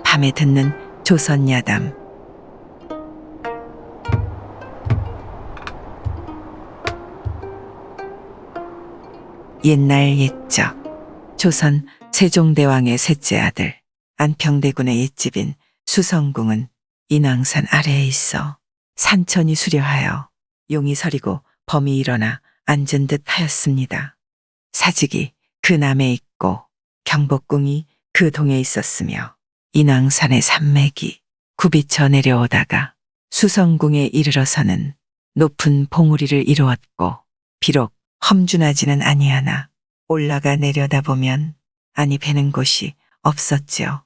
밤에 듣는 조선야담. 옛날 옛적 조선 세종대왕의 셋째 아들 안평대군의 옛집인 수성궁은 인왕산 아래에 있어 산천이 수려하여 용이 서리고 범이 일어나 앉은 듯 하였습니다. 사직이 그 남에 있고 경복궁이 그 동에 있었으며 인왕산의 산맥이 굽이쳐 내려오다가 수성궁에 이르러서는 높은 봉우리를 이루었고 비록 험준하지는 아니하나 올라가 내려다보면 아니 베는 곳이 없었지요.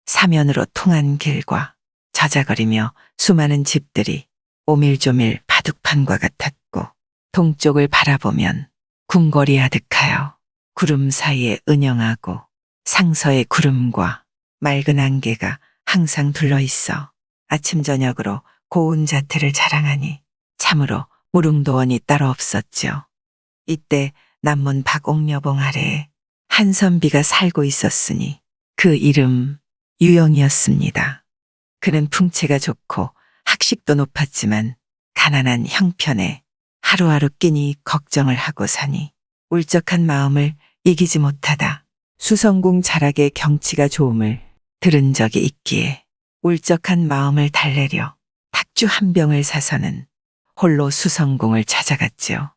사면으로 통한 길과 저자거리며 수많은 집들이 오밀조밀 바둑판과 같았고 동쪽을 바라보면 궁궐이 아득하여 구름 사이에 은영하고 상서의 구름과 맑은 안개가 항상 둘러있어 아침 저녁으로 고운 자태를 자랑하니 참으로 무릉도원이 따로 없었지요. 이때 남문 박옥녀봉 아래에 한선비가 살고 있었으니 그 이름 유영이었습니다. 그는 풍채가 좋고 학식도 높았지만 가난한 형편에 하루하루 끼니 걱정을 하고 사니 울적한 마음을 이기지 못하다 수성궁 자락의 경치가 좋음을 들은 적이 있기에 울적한 마음을 달래려 탁주 한 병을 사서는 홀로 수성궁을 찾아갔지요.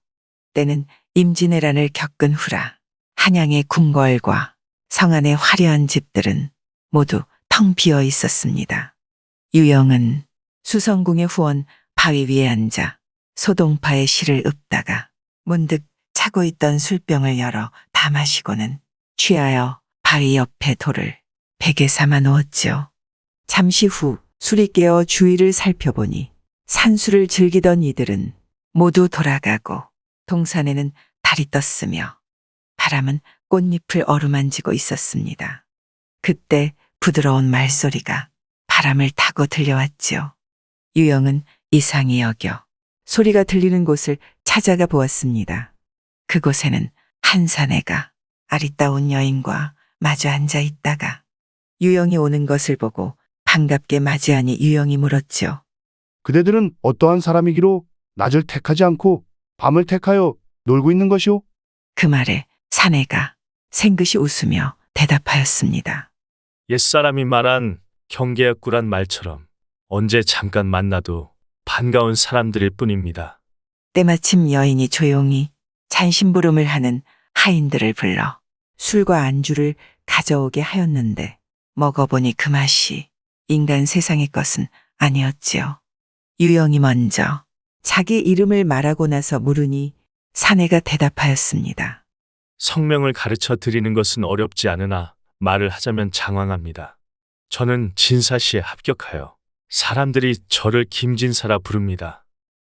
때는 임진왜란을 겪은 후라 한양의 궁궐과 성안의 화려한 집들은 모두 텅 비어 있었습니다. 유영은 수성궁의 후원 바위 위에 앉아 소동파의 시를 읊다가 문득 차고 있던 술병을 열어 다 마시고는 취하여 바위 옆에 돌을 베개 삼아 놓았지요. 잠시 후 술이 깨어 주위를 살펴보니 산수를 즐기던 이들은 모두 돌아가고 동산에는 달이 떴으며 바람은 꽃잎을 어루만지고 있었습니다. 그때 부드러운 말소리가 바람을 타고 들려왔지요. 유영은 이상히 여겨 소리가 들리는 곳을 찾아가 보았습니다. 그곳에는 한 사내가 아리따운 여인과 마주 앉아 있다가 유영이 오는 것을 보고 반갑게 맞이하니 유영이 물었지요. 그대들은 어떠한 사람이기로 낮을 택하지 않고 밤을 택하여 놀고 있는 것이오? 그 말에 사내가 생긋이 웃으며 대답하였습니다. 옛사람이 말한 경계였구란 말처럼 언제 잠깐 만나도 반가운 사람들일 뿐입니다. 때마침 여인이 조용히 잔심부름을 하는 하인들을 불러 술과 안주를 가져오게 하였는데 먹어보니 그 맛이 인간 세상의 것은 아니었지요. 유영이 먼저 자기 이름을 말하고 나서 물으니 사내가 대답하였습니다. 성명을 가르쳐 드리는 것은 어렵지 않으나 말을 하자면 장황합니다. 저는 진사시에 합격하여 사람들이 저를 김진사라 부릅니다.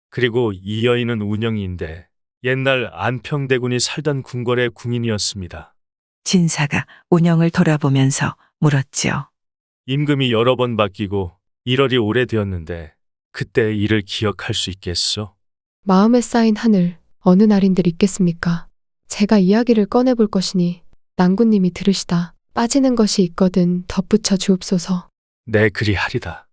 그리고 이 여인은 운영이인데 옛날 안평대군이 살던 궁궐의 궁인이었습니다. 진사가 운영을 돌아보면서 물었지요. 임금이 여러 번 바뀌고 일월이 오래되었는데 그때 일을 기억할 수 있겠소? 마음에 쌓인 하늘 어느 날인들 있겠습니까? 제가 이야기를 꺼내볼 것이니 낭군님이 들으시다 빠지는 것이 있거든 덧붙여 주옵소서. 네, 그리하리다.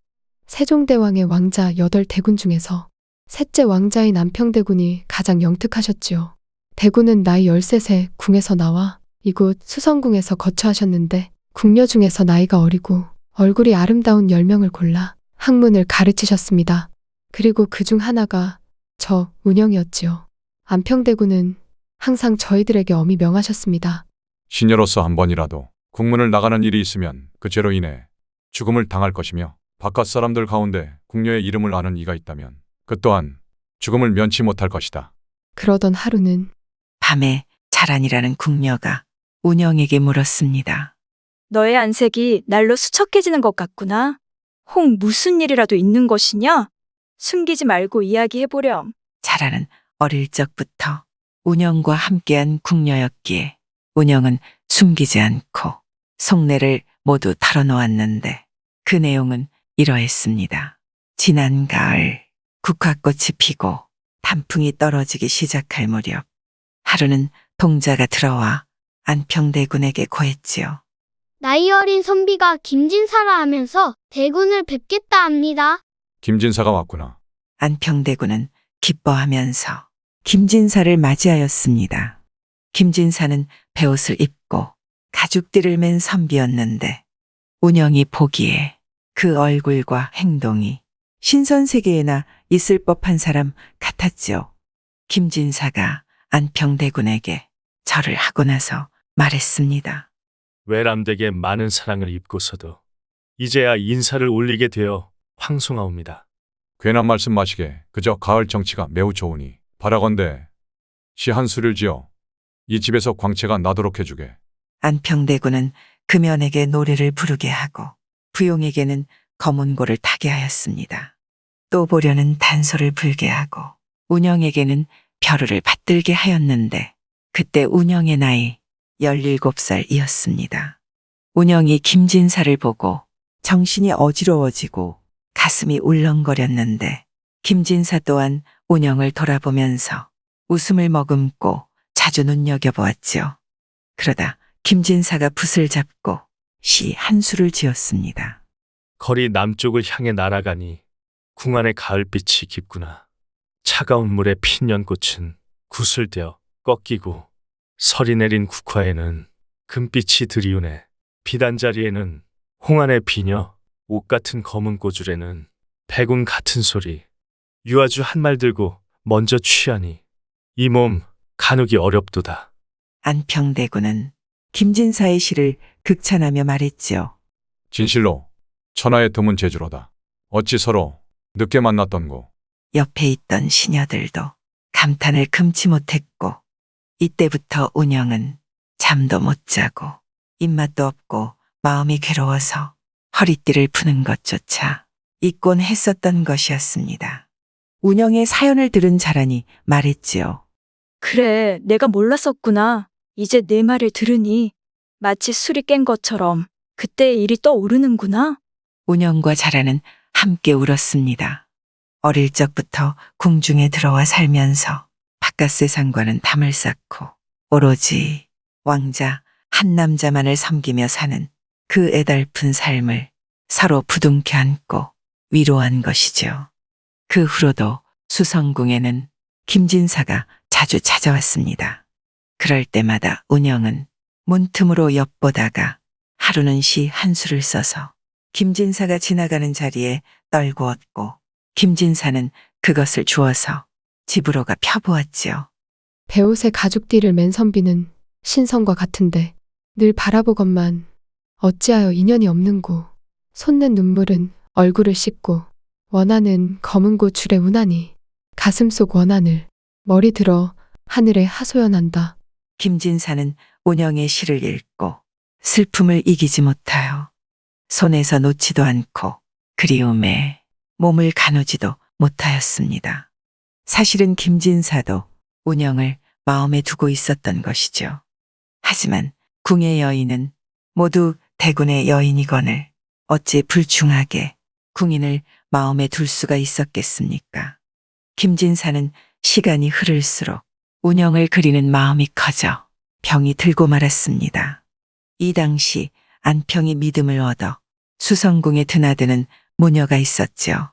세종대왕의 왕자 8대군 중에서 셋째 왕자인 안평대군이 가장 영특하셨지요. 대군은 나이 13세 궁에서 나와 이곳 수성궁에서 거처하셨는데 궁녀 중에서 나이가 어리고 얼굴이 아름다운 10명을 골라 학문을 가르치셨습니다. 그리고 그 중 하나가 저 운영이었지요. 안평대군은 항상 저희들에게 엄히 명하셨습니다. 시녀로서 한 번이라도 국문을 나가는 일이 있으면 그 죄로 인해 죽음을 당할 것이며 바깥 사람들 가운데 궁녀의 이름을 아는 이가 있다면 그 또한 죽음을 면치 못할 것이다. 그러던 하루는 밤에 자란이라는 궁녀가 운영에게 물었습니다. 너의 안색이 날로 수척해지는 것 같구나. 혹 무슨 일이라도 있는 것이냐? 숨기지 말고 이야기해보렴. 자라는 어릴 적부터 운영과 함께한 궁녀였기에 운영은 숨기지 않고 속내를 모두 털어놓았는데 그 내용은 이러했습니다. 지난 가을 국화꽃이 피고 단풍이 떨어지기 시작할 무렵 하루는 동자가 들어와 안평대군에게 고했지요. 나이 어린 선비가 김진사라 하면서 대군을 뵙겠다 합니다. 김진사가 왔구나. 안평대군은 기뻐하면서 김진사를 맞이하였습니다. 김진사는 베옷을 입고 가죽띠를 맨 선비였는데 운영이 보기에 그 얼굴과 행동이 신선세계에나 있을 법한 사람 같았지요. 김진사가 안평대군에게 절을 하고 나서 말했습니다. 외람되게 많은 사랑을 입고서도 이제야 인사를 올리게 되어 황송하옵니다. 괜한 말씀 마시게 그저 가을 정치가 매우 좋으니 바라건대 시 한 수를 지어 이 집에서 광채가 나도록 해주게. 안평대군은 금연에게 노래를 부르게 하고 부용에게는 검은고를 타게 하였습니다. 또 보려는 단소를 불게 하고 운영에게는 벼루를 받들게 하였는데 그때 운영의 나이 17살이었습니다. 운영이 김진사를 보고 정신이 어지러워지고 가슴이 울렁거렸는데 김진사 또한 운영을 돌아보면서 웃음을 머금고 자주 눈여겨보았지요. 그러다 김진사가 붓을 잡고 시 한 수를 지었습니다. 거리 남쪽을 향해 날아가니 궁 안의 가을빛이 깊구나. 차가운 물에 핀 연꽃은 구슬되어 꺾이고 설이 내린 국화에는 금빛이 드리우네. 비단자리에는 홍안의 비녀, 옷 같은 검은 꼬줄에는 백운 같은 소리. 유아주 한 말 들고 먼저 취하니 이 몸 가누기 어렵도다. 안평대군은 김진사의 시를 극찬하며 말했지요. 진실로 천하의 드문 재주로다. 어찌 서로 늦게 만났던고. 옆에 있던 시녀들도 감탄을 금치 못했고 이때부터 운영은 잠도 못 자고 입맛도 없고 마음이 괴로워서 허리띠를 푸는 것조차 잊곤 했었던 것이었습니다. 운영의 사연을 들은 자란이 말했지요. 그래, 내가 몰랐었구나. 이제 내 말을 들으니 마치 술이 깬 것처럼 그때의 일이 떠오르는구나. 운영과 자란은 함께 울었습니다. 어릴 적부터 궁중에 들어와 살면서 바깥 세상과는 담을 쌓고 오로지 왕자 한 남자만을 섬기며 사는 그 애달픈 삶을 서로 부둥켜 안고 위로한 것이죠. 그 후로도 수성궁에는 김진사가 자주 찾아왔습니다. 그럴 때마다 운영은 문틈으로 엿보다가 하루는 시 한 수를 써서 김진사가 지나가는 자리에 떨고 얻고 김진사는 그것을 주워서 집으로 가 펴보았지요. 베옷에 가죽띠를 맨 선비는 신성과 같은데 늘 바라보건만 어찌하여 인연이 없는고. 솟는 눈물은 얼굴을 씻고 원하는 검은고 줄에 운하니 가슴속 원한을 머리 들어 하늘에 하소연한다. 김진사는 운영의 시를 읽고 슬픔을 이기지 못하여 손에서 놓지도 않고 그리움에 몸을 가누지도 못하였습니다. 사실은 김진사도 운영을 마음에 두고 있었던 것이죠. 하지만 궁의 여인은 모두 대군의 여인이거늘 어찌 불충하게 궁인을 마음에 둘 수가 있었겠습니까? 김진사는 시간이 흐를수록 운영을 그리는 마음이 커져 병이 들고 말았습니다. 이 당시 안평이 믿음을 얻어 수성궁에 드나드는 무녀가 있었죠.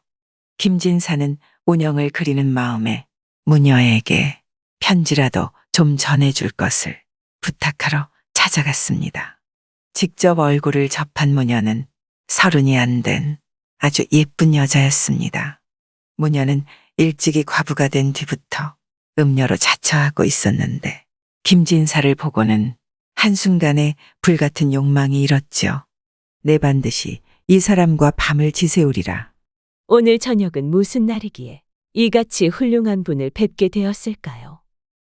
김진사는 운영을 그리는 마음에 무녀에게 편지라도 좀 전해줄 것을 부탁하러 찾아갔습니다. 직접 얼굴을 접한 무녀는 30이 안 된 아주 예쁜 여자였습니다. 무녀는 일찍이 과부가 된 뒤부터 음녀로 자처하고 있었는데 김진사를 보고는 한순간에 불같은 욕망이 일었지요. 내 반드시 이 사람과 밤을 지새우리라. 오늘 저녁은 무슨 날이기에 이같이 훌륭한 분을 뵙게 되었을까요?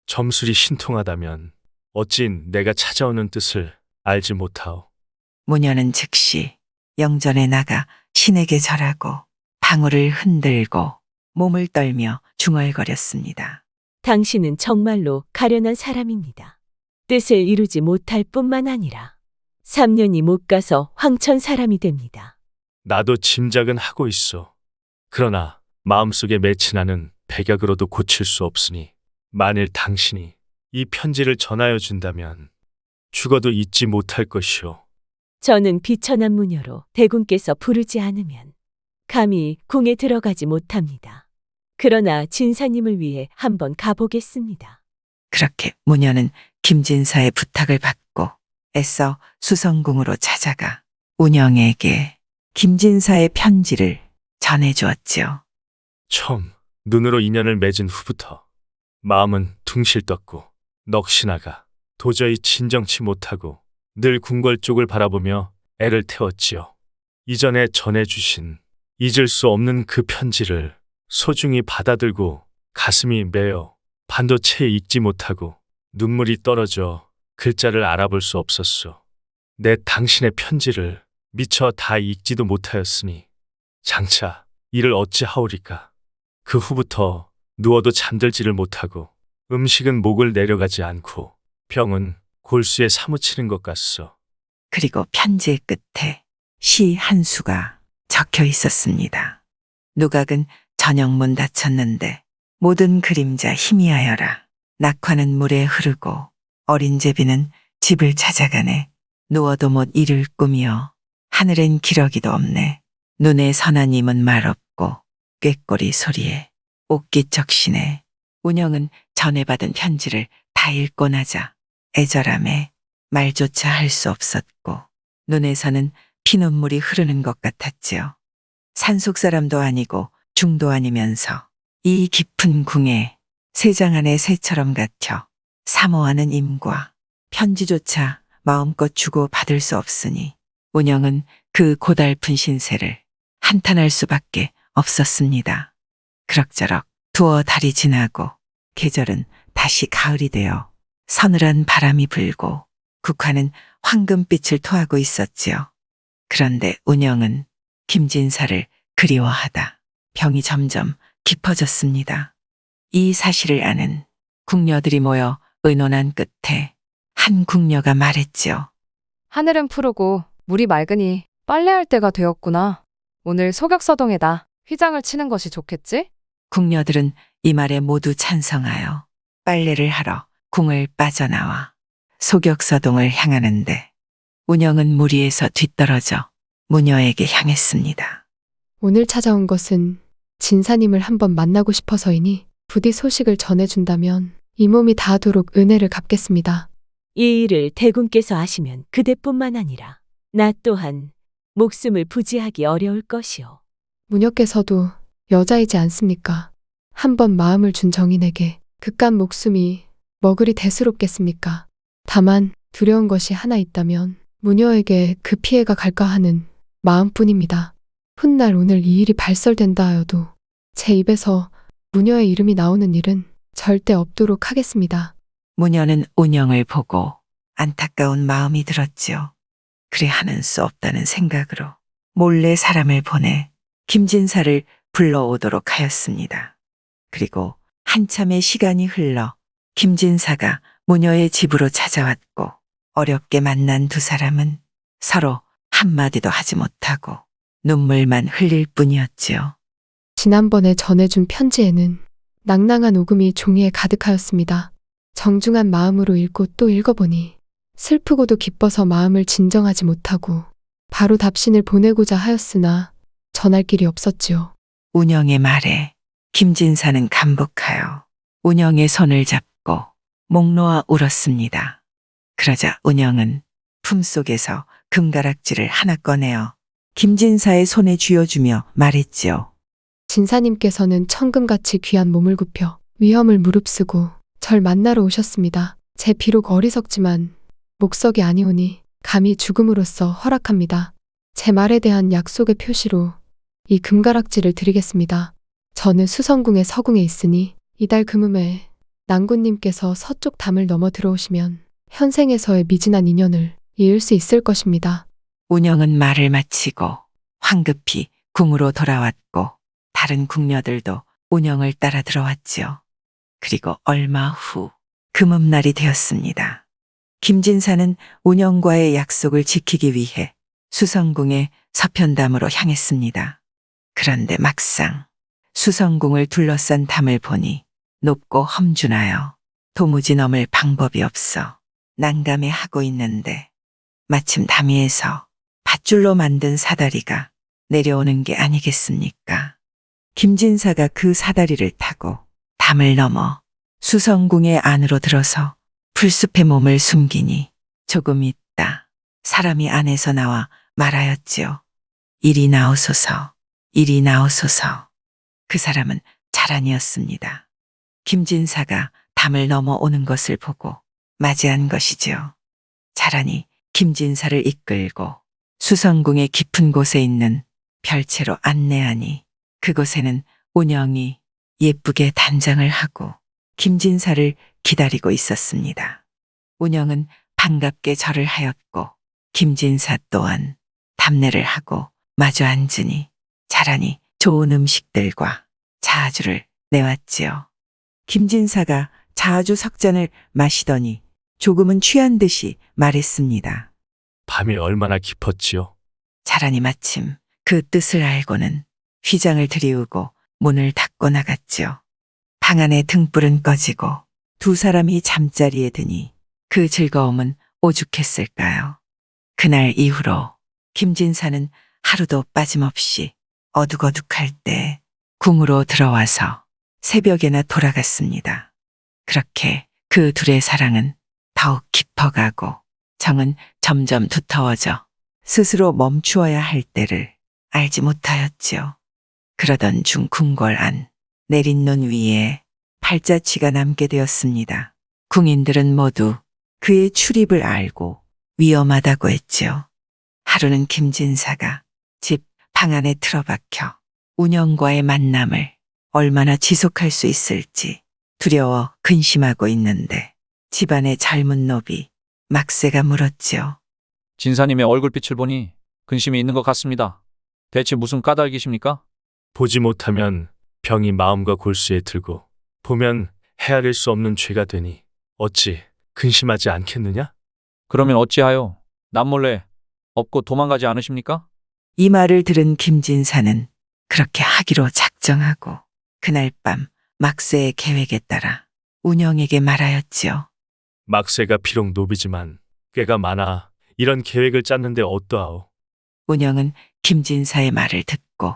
점술이 신통하다면 어찐 내가 찾아오는 뜻을 알지 못하오. 무녀는 즉시 영전에 나가 신에게 절하고 방울을 흔들고 몸을 떨며 중얼거렸습니다. 당신은 정말로 가련한 사람입니다. 뜻을 이루지 못할 뿐만 아니라 3년이 못 가서 황천 사람이 됩니다. 나도 짐작은 하고 있어. 그러나 마음속에 맺힌하는 백약으로도 고칠 수 없으니 만일 당신이 이 편지를 전하여 준다면 죽어도 잊지 못할 것이오. 저는 비천한 무녀로 대군께서 부르지 않으면 감히 궁에 들어가지 못합니다. 그러나 진사님을 위해 한번 가보겠습니다. 그렇게 무녀는 김진사의 부탁을 받고 애써 수성궁으로 찾아가 운영에게 김진사의 편지를 전해주었지요. 처음 눈으로 인연을 맺은 후부터 마음은 둥실 떴고 넋이 나가 도저히 진정치 못하고 늘 궁궐 쪽을 바라보며 애를 태웠지요. 이전에 전해주신 잊을 수 없는 그 편지를 소중히 받아들고 가슴이 메어 반도체 읽지 못하고 눈물이 떨어져 글자를 알아볼 수 없었소. 내 당신의 편지를 미처 다 읽지도 못하였으니 장차 이를 어찌하오리까. 그 후부터 누워도 잠들지를 못하고 음식은 목을 내려가지 않고 병은 골수에 사무치는 것 같소. 그리고 편지의 끝에 시 한 수가 적혀 있었습니다. 누각은 전영문 닫혔는데 모든 그림자 희미하여라. 낙화는 물에 흐르고 어린 제비는 집을 찾아가네. 누워도 못 이룰 꿈이여. 하늘엔 기러기도 없네. 눈에 선한 임은 말 없고 꾀꼬리 소리에 옥기적시네. 운영은 전해받은 편지를 다 읽고 나자 애절함에 말조차 할 수 없었고 눈에서는 피눈물이 흐르는 것 같았지요. 산속 사람도 아니고 중도 아니면서 이 깊은 궁에 새장 안에 새처럼 갇혀 사모하는 임과 편지조차 마음껏 주고 받을 수 없으니 운영은 그 고달픈 신세를 한탄할 수밖에 없었습니다. 그럭저럭 두어 달이 지나고 계절은 다시 가을이 되어 서늘한 바람이 불고 국화는 황금빛을 토하고 있었지요. 그런데 운영은 김진사를 그리워하다 병이 점점 깊어졌습니다. 이 사실을 아는 궁녀들이 모여 의논한 끝에 한 궁녀가 말했지요. 하늘은 푸르고 물이 맑으니 빨래할 때가 되었구나. 오늘 소격서동에다 휘장을 치는 것이 좋겠지? 궁녀들은 이 말에 모두 찬성하여 빨래를 하러 궁을 빠져나와 소격서동을 향하는데 운영은 무리에서 뒤떨어져 무녀에게 향했습니다. 오늘 찾아온 것은 진사님을 한번 만나고 싶어서이니 부디 소식을 전해준다면 이 몸이 닿도록 은혜를 갚겠습니다. 이 일을 대군께서 아시면 그대뿐만 아니라 나 또한 목숨을 부지하기 어려울 것이오. 무녀께서도 여자이지 않습니까? 한번 마음을 준 정인에게 그깟 목숨이 머그리 대수롭겠습니까? 다만 두려운 것이 하나 있다면 무녀에게 그 피해가 갈까 하는 마음뿐입니다. 훗날 오늘 이 일이 발설된다 하여도 제 입에서 무녀의 이름이 나오는 일은 절대 없도록 하겠습니다. 무녀는 운영을 보고 안타까운 마음이 들었지요. 그래 하는 수 없다는 생각으로 몰래 사람을 보내 김진사를 불러오도록 하였습니다. 그리고 한참의 시간이 흘러 김진사가 무녀의 집으로 찾아왔고 어렵게 만난 두 사람은 서로 한마디도 하지 못하고 눈물만 흘릴 뿐이었지요. 지난번에 전해준 편지에는 낭낭한 오금이 종이에 가득하였습니다. 정중한 마음으로 읽고 또 읽어보니 슬프고도 기뻐서 마음을 진정하지 못하고 바로 답신을 보내고자 하였으나 전할 길이 없었지요. 운영의 말에 김진사는 감복하여 운영의 손을 잡고 목 놓아 울었습니다. 그러자 운영은 품속에서 금가락지를 하나 꺼내어 김진사의 손에 쥐어주며 말했지요. 진사님께서는 천금같이 귀한 몸을 굽혀 위험을 무릅쓰고 절 만나러 오셨습니다. 제 비록 어리석지만 목석이 아니오니 감히 죽음으로써 허락합니다. 제 말에 대한 약속의 표시로 이 금가락지를 드리겠습니다. 저는 수성궁의 서궁에 있으니 이달 금음에 낭군님께서 서쪽 담을 넘어 들어오시면 현생에서의 미진한 인연을 이을 수 있을 것입니다. 운영은 말을 마치고 황급히 궁으로 돌아왔고 다른 궁녀들도 운영을 따라 들어왔지요. 그리고 얼마 후 금음날이 되었습니다. 김진사는 운영과의 약속을 지키기 위해 수성궁의 서편담으로 향했습니다. 그런데 막상 수성궁을 둘러싼 담을 보니 높고 험준하여 도무지 넘을 방법이 없어 난감해하고 있는데 마침 담 위에서 밧줄로 만든 사다리가 내려오는 게 아니겠습니까? 김진사가 그 사다리를 타고 담을 넘어 수성궁의 안으로 들어서 풀숲에 몸을 숨기니 조금 있다 사람이 안에서 나와 말하였지요. 이리 나오소서, 이리 나오소서. 그 사람은 자란이었습니다. 김진사가 담을 넘어오는 것을 보고 맞이한 것이지요. 자란이 김진사를 이끌고 수성궁의 깊은 곳에 있는 별채로 안내하니 그곳에는 운영이 예쁘게 단장을 하고 김진사를 기다리고 있었습니다. 운영은 반갑게 절을 하였고 김진사 또한 답례를 하고 마주 앉으니 자란이 좋은 음식들과 자주를 내왔지요. 김진사가 자주 석잔을 마시더니 조금은 취한 듯이 말했습니다. 밤이 얼마나 깊었지요? 자란이 마침 그 뜻을 알고는 휘장을 들이우고 문을 닫고 나갔지요. 방 안의 등불은 꺼지고 두 사람이 잠자리에 드니 그 즐거움은 오죽했을까요? 그날 이후로 김진사는 하루도 빠짐없이 어둑어둑할 때 궁으로 들어와서 새벽에나 돌아갔습니다. 그렇게 그 둘의 사랑은 더욱 깊어가고 정은 점점 두터워져 스스로 멈추어야 할 때를 알지 못하였지요. 그러던 중 궁궐 안 내린 눈 위에 팔자취가 남게 되었습니다. 궁인들은 모두 그의 출입을 알고 위험하다고 했지요. 하루는 김진사가 집 방 안에 틀어박혀 운영과의 만남을 얼마나 지속할 수 있을지 두려워 근심하고 있는데 집안의 젊은 노비 막새가 물었지요. 진사님의 얼굴빛을 보니 근심이 있는 것 같습니다. 대체 무슨 까닭이십니까? 보지 못하면 병이 마음과 골수에 들고 보면 헤아릴 수 없는 죄가 되니 어찌 근심하지 않겠느냐? 그러면 어찌하여 남몰래 업고 도망가지 않으십니까? 이 말을 들은 김진사는 그렇게 하기로 작정하고 그날 밤 막새의 계획에 따라 운영에게 말하였지요. 막새가 비록 노비지만 꾀가 많아 이런 계획을 짰는데 어떠하오? 운영은 김진사의 말을 듣고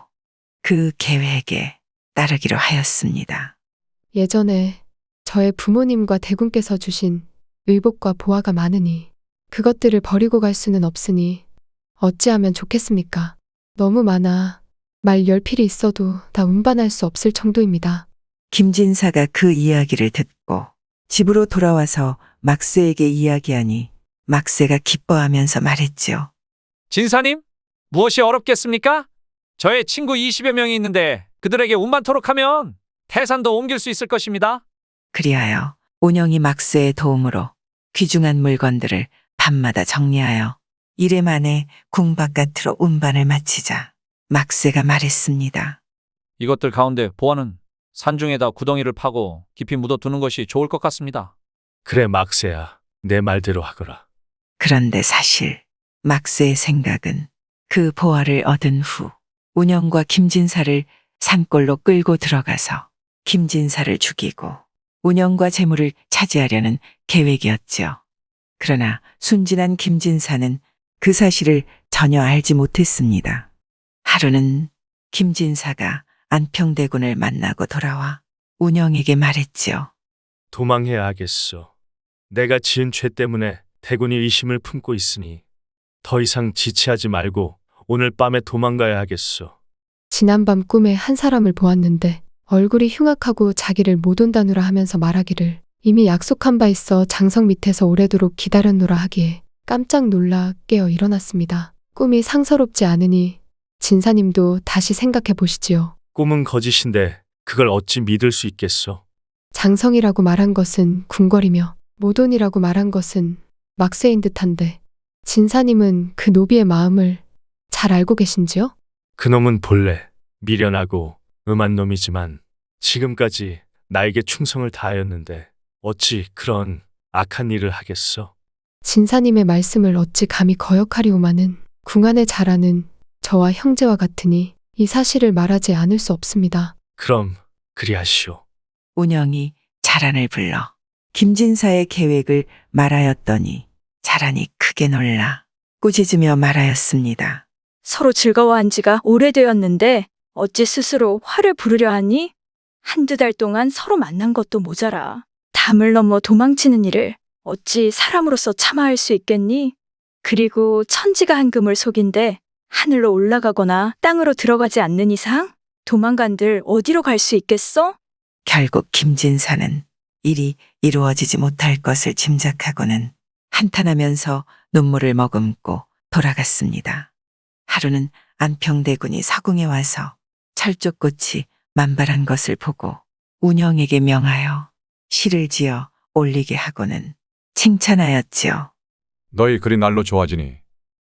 그 계획에 따르기로 하였습니다. 예전에 저의 부모님과 대군께서 주신 의복과 보화가 많으니 그것들을 버리고 갈 수는 없으니 어찌하면 좋겠습니까? 너무 많아 말 10필이 있어도 다 운반할 수 없을 정도입니다. 김진사가 그 이야기를 듣고 집으로 돌아와서 막새에게 이야기하니 막새가 기뻐하면서 말했지요. 진사님? 무엇이 어렵겠습니까? 저의 친구 20여 명이 있는데 그들에게 운반토록 하면 태산도 옮길 수 있을 것입니다. 그리하여 운영이 막새의 도움으로 귀중한 물건들을 밤마다 정리하여 이래 만에 궁 바깥으로 운반을 마치자 막새가 말했습니다. 이것들 가운데 보화는 산중에다 구덩이를 파고 깊이 묻어두는 것이 좋을 것 같습니다. 그래 막새야, 내 말대로 하거라. 그런데 사실 막새의 생각은 그 보화를 얻은 후 운영과 김진사를 산골로 끌고 들어가서 김진사를 죽이고 운영과 재물을 차지하려는 계획이었지요. 그러나 순진한 김진사는 그 사실을 전혀 알지 못했습니다. 하루는 김진사가 안평대군을 만나고 돌아와 운영에게 말했지요. 도망해야 하겠소. 내가 지은 죄 때문에 대군이 의심을 품고 있으니 더 이상 지체하지 말고 오늘 밤에 도망가야 하겠소. 지난밤 꿈에 한 사람을 보았는데 얼굴이 흉악하고 자기를 못 온다누라 하면서 말하기를 이미 약속한 바 있어 장성 밑에서 오래도록 기다렸노라 하기에 깜짝 놀라 깨어 일어났습니다. 꿈이 상서롭지 않으니 진사님도 다시 생각해 보시지요. 꿈은 거짓인데 그걸 어찌 믿을 수 있겠소? 장성이라고 말한 것은 궁궐이며 모돈이라고 말한 것은 막새인 듯한데 진사님은 그 노비의 마음을 잘 알고 계신지요? 그놈은 본래 미련하고 음한 놈이지만 지금까지 나에게 충성을 다하였는데 어찌 그런 악한 일을 하겠소? 진사님의 말씀을 어찌 감히 거역하리오마는 궁 안에 자라는 저와 형제와 같으니 이 사실을 말하지 않을 수 없습니다. 그럼 그리하시오. 운영이 자란을 불러 김진사의 계획을 말하였더니 자란이 크게 놀라 꾸짖으며 말하였습니다. 서로 즐거워한 지가 오래되었는데 어찌 스스로 화를 부르려 하니? 한두 달 동안 서로 만난 것도 모자라. 담을 넘어 도망치는 일을 어찌 사람으로서 참아할 수 있겠니? 그리고 천지가 한 그물 속인데 하늘로 올라가거나 땅으로 들어가지 않는 이상 도망간들 어디로 갈 수 있겠어? 결국 김진사는 일이 이루어지지 못할 것을 짐작하고는 한탄하면서 눈물을 머금고 돌아갔습니다. 하루는 안평대군이 서궁에 와서 철쭉꽃이 만발한 것을 보고 운영에게 명하여 시를 지어 올리게 하고는 칭찬하였지요. 너희 글이 날로 좋아지니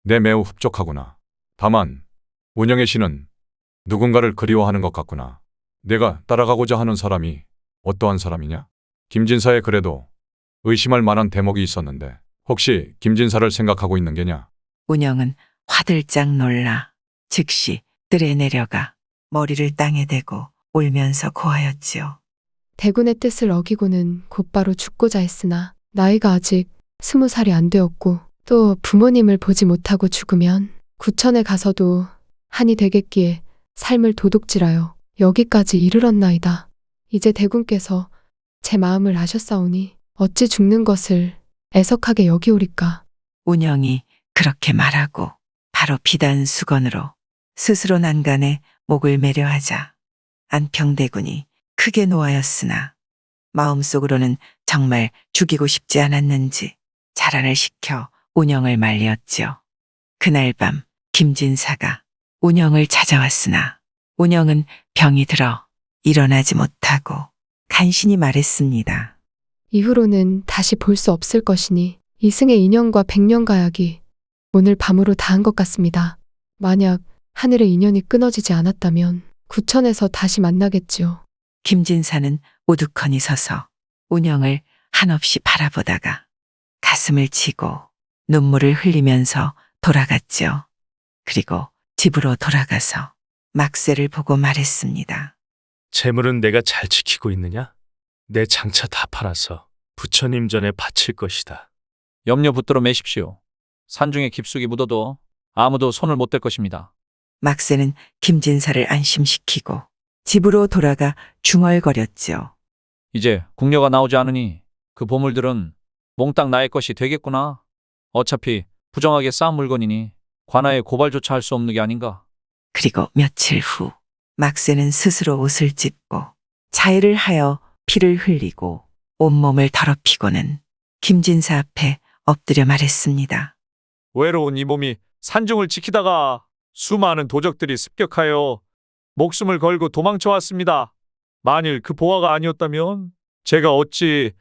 내 매우 흡족하구나. 다만 운영의 시는 누군가를 그리워하는 것 같구나. 내가 따라가고자 하는 사람이 어떠한 사람이냐? 김진사의 글에도 의심할 만한 대목이 있었는데 혹시 김진사를 생각하고 있는 게냐? 운영은 화들짝 놀라 즉시 뜰에 내려가 머리를 땅에 대고 울면서 고하였지요. 대군의 뜻을 어기고는 곧바로 죽고자 했으나 나이가 아직 20살이 안 되었고 또 부모님을 보지 못하고 죽으면 구천에 가서도 한이 되겠기에 삶을 도둑질하여 여기까지 이르렀나이다. 이제 대군께서 제 마음을 아셨사오니 어찌 죽는 것을 애석하게 여기오리까. 운영이 그렇게 말하고 바로 비단 수건으로 스스로 난간에 목을 매려 하자 안평대군이 크게 노하였으나 마음속으로는 정말 죽이고 싶지 않았는지 자란을 시켜 운영을 말렸지요. 그날 밤 김진사가 운영을 찾아왔으나 운영은 병이 들어 일어나지 못하고 간신히 말했습니다. 이후로는 다시 볼 수 없을 것이니 이승의 인연과 백년가약이 오늘 밤으로 다한 것 같습니다. 만약 하늘의 인연이 끊어지지 않았다면 구천에서 다시 만나겠지요. 김진사는 우두커니 서서 운영을 한없이 바라보다가 가슴을 치고 눈물을 흘리면서 돌아갔지요. 그리고 집으로 돌아가서 막세를 보고 말했습니다. 재물은 내가 잘 지키고 있느냐? 내 장차 다 팔아서 부처님 전에 바칠 것이다. 염려 붙들어 매십시오. 산중에 깊숙이 묻어도 아무도 손을 못 댈 것입니다. 막세는 김진사를 안심시키고 집으로 돌아가 중얼거렸지요. 이제 궁녀가 나오지 않으니 그 보물들은 몽땅 나의 것이 되겠구나. 어차피 부정하게 쌓은 물건이니 관아에 고발조차 할 수 없는 게 아닌가. 그리고 며칠 후 막세는 스스로 옷을 찢고 자해를 하여 피를 흘리고 온몸을 더럽히고는 김진사 앞에 엎드려 말했습니다. 외로운 이 몸이 산중을 지키다가 수많은 도적들이 습격하여 목숨을 걸고 도망쳐 왔습니다. 만일 그 보화가 아니었다면 제가 어찌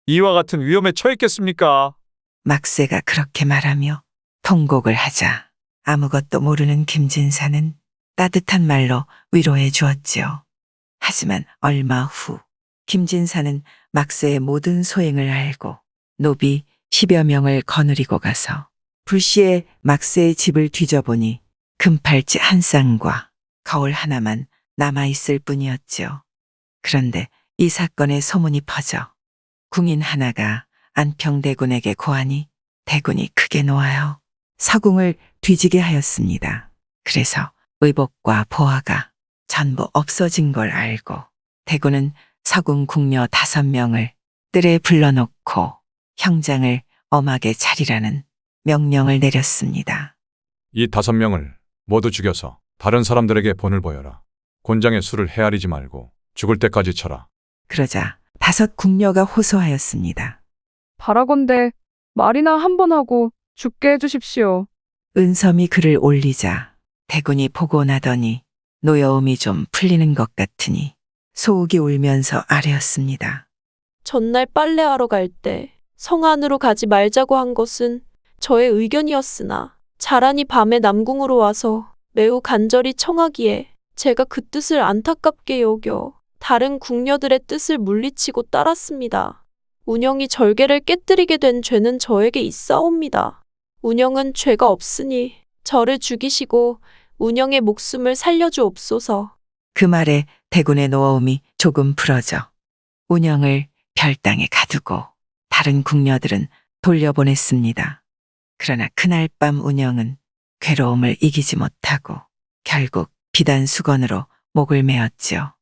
이와 같은 위험에 처했겠습니까? 막세가 그렇게 말하며 통곡을 하자 아무것도 모르는 김진사는 따뜻한 말로 위로해 주었지요. 하지만 얼마 후 김진사는 막세의 모든 소행을 알고 노비 10여 명을 거느리고 가서 불시에 막세의 집을 뒤져보니 금팔찌 한 쌍과 거울 하나만 남아있을 뿐이었지요. 그런데 이 사건의 소문이 퍼져 궁인 하나가 안평대군에게 고하니 대군이 크게 놓아요 서궁을 뒤지게 하였습니다. 그래서 의복과 보화가 전부 없어진 걸 알고 대군은 서궁 궁녀 5명을 뜰에 불러놓고 형장을 엄하게 차리라는 명령을 내렸습니다. 이 5명을 모두 죽여서 다른 사람들에게 본을 보여라. 곤장의 수를 헤아리지 말고 죽을 때까지 쳐라. 그러자 5 궁녀가 호소하였습니다. 바라건대 말이나 한 번 하고 죽게 해주십시오. 은섬이 글을 올리자 대군이 보고 나더니 노여움이 좀 풀리는 것 같으니 소욱이 울면서 아뢰었습니다. 전날 빨래하러 갈 때 성 안으로 가지 말자고 한 것은 저의 의견이었으나 자란이 밤에 남궁으로 와서 매우 간절히 청하기에 제가 그 뜻을 안타깝게 여겨 다른 궁녀들의 뜻을 물리치고 따랐습니다. 운영이 절개를 깨뜨리게 된 죄는 저에게 있사옵니다. 운영은 죄가 없으니 저를 죽이시고 운영의 목숨을 살려주옵소서. 그 말에 대군의 노여움이 조금 풀어져 운영을 별당에 가두고 다른 궁녀들은 돌려보냈습니다. 그러나 그날 밤 운영은 괴로움을 이기지 못하고 결국 비단 수건으로 목을 메었지요.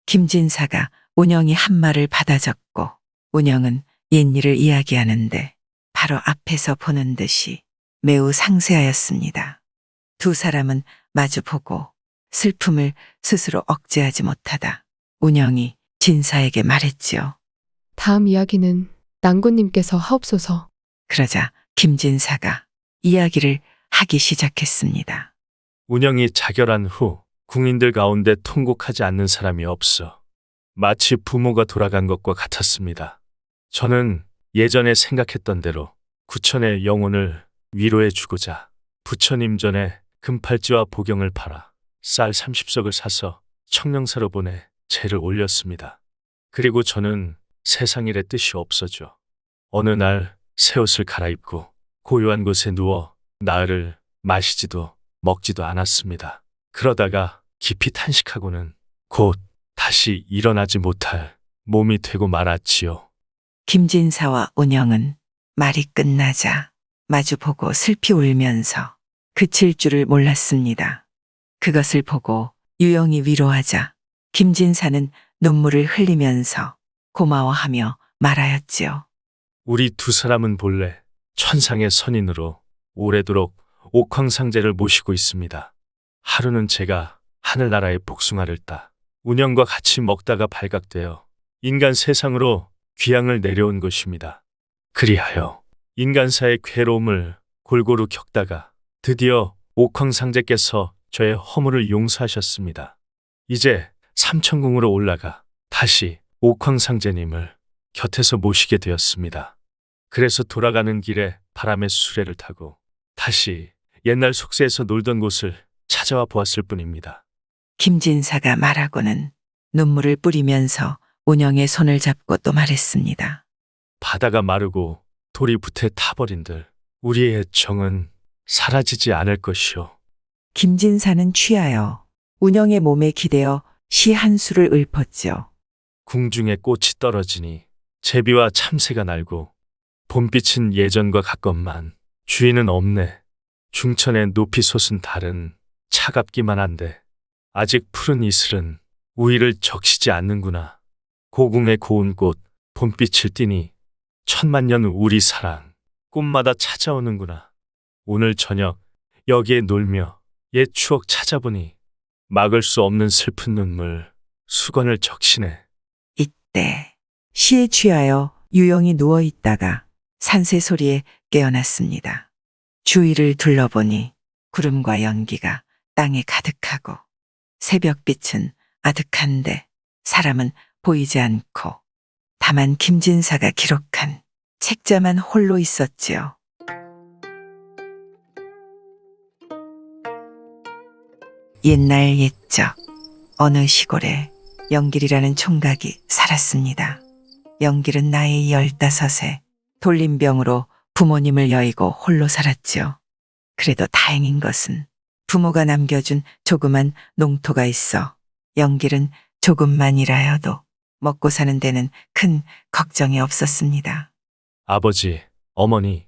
김진사가 운영이 한 말을 받아 적고 운영은 옛일을 이야기하는데 바로 앞에서 보는 듯이 매우 상세하였습니다. 두 사람은 마주보고 슬픔을 스스로 억제하지 못하다 운영이 진사에게 말했지요. 다음 이야기는 낭군님께서 하옵소서. 그러자 김진사가 이야기를 하기 시작했습니다. 운영이 자결한 후 국민들 가운데 통곡하지 않는 사람이 없어 마치 부모가 돌아간 것과 같았습니다. 저는 예전에 생각했던 대로 구천의 영혼을 위로해 주고자 부처님 전에 금팔찌와 보경을 팔아 쌀 30석을 사서 청령사로 보내 제를 올렸습니다. 그리고 저는 세상 일에 뜻이 없어져 어느 날 새 옷을 갈아입고 고요한 곳에 누워 나흘을 마시지도 먹지도 않았습니다. 그러다가 깊이 탄식하고는 곧 다시 일어나지 못할 몸이 되고 말았지요. 김진사와 운영은 말이 끝나자 마주보고 슬피 울면서 그칠 줄을 몰랐습니다. 그것을 보고 유영이 위로하자 김진사는 눈물을 흘리면서 고마워하며 말하였지요. 우리 두 사람은 본래 천상의 선인으로 오래도록 옥황상제를 모시고 있습니다. 하루는 제가 하늘나라의 복숭아를 따 운영과 같이 먹다가 발각되어 인간 세상으로 귀향을 내려온 것입니다. 그리하여 인간사의 괴로움을 골고루 겪다가 드디어 옥황상제께서 저의 허물을 용서하셨습니다. 이제 삼천궁으로 올라가 다시 옥황상제님을 곁에서 모시게 되었습니다. 그래서 돌아가는 길에 바람의 수레를 타고 다시 옛날 속세에서 놀던 곳을 찾아와 보았을 뿐입니다. 김진사가 말하고는 눈물을 뿌리면서 운영의 손을 잡고 또 말했습니다. 바다가 마르고 돌이 붓에 타버린들 우리의 정은 사라지지 않을 것이오. 김진사는 취하여 운영의 몸에 기대어 시 한 수를 읊었지요. 궁중에 꽃이 떨어지니 제비와 참새가 날고 봄빛은 예전과 같건만 주인은 없네. 중천의 높이 솟은 달은 차갑기만 한데 아직 푸른 이슬은 우위를 적시지 않는구나. 고궁의 고운 꽃 봄빛을 띠니 천만년 우리 사랑 꿈마다 찾아오는구나. 오늘 저녁 여기에 놀며 옛 추억 찾아보니 막을 수 없는 슬픈 눈물 수건을 적시네. 이때 시에 취하여 유영이 누워 있다가 산새 소리에 깨어났습니다. 주위를 둘러보니 구름과 연기가 땅에 가득하고 새벽빛은 아득한데 사람은 보이지 않고 다만 김진사가 기록한 책자만 홀로 있었지요. 옛날 옛적 어느 시골에 영길이라는 총각이 살았습니다. 영길은 나이 15에 돌림병으로 부모님을 여의고 홀로 살았지요. 그래도 다행인 것은 부모가 남겨준 조그만 농토가 있어 영길은 조금만이라여도 먹고 사는 데는 큰 걱정이 없었습니다. 아버지, 어머니,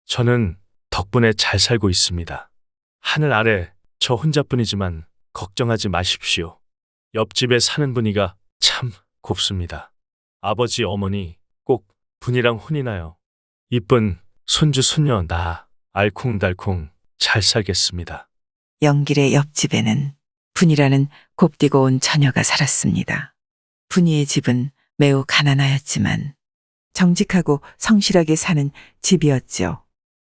저는 덕분에 잘 살고 있습니다. 하늘 아래 저 혼자뿐이지만 걱정하지 마십시오. 옆집에 사는 분이가 참 곱습니다. 아버지, 어머니 꼭 분이랑 혼이 나요. 이쁜 손주, 손녀 나 알콩달콩 잘 살겠습니다. 영길의 옆집에는 분이라는 곱디고 온 처녀가 살았습니다. 분이의 집은 매우 가난하였지만 정직하고 성실하게 사는 집이었지요.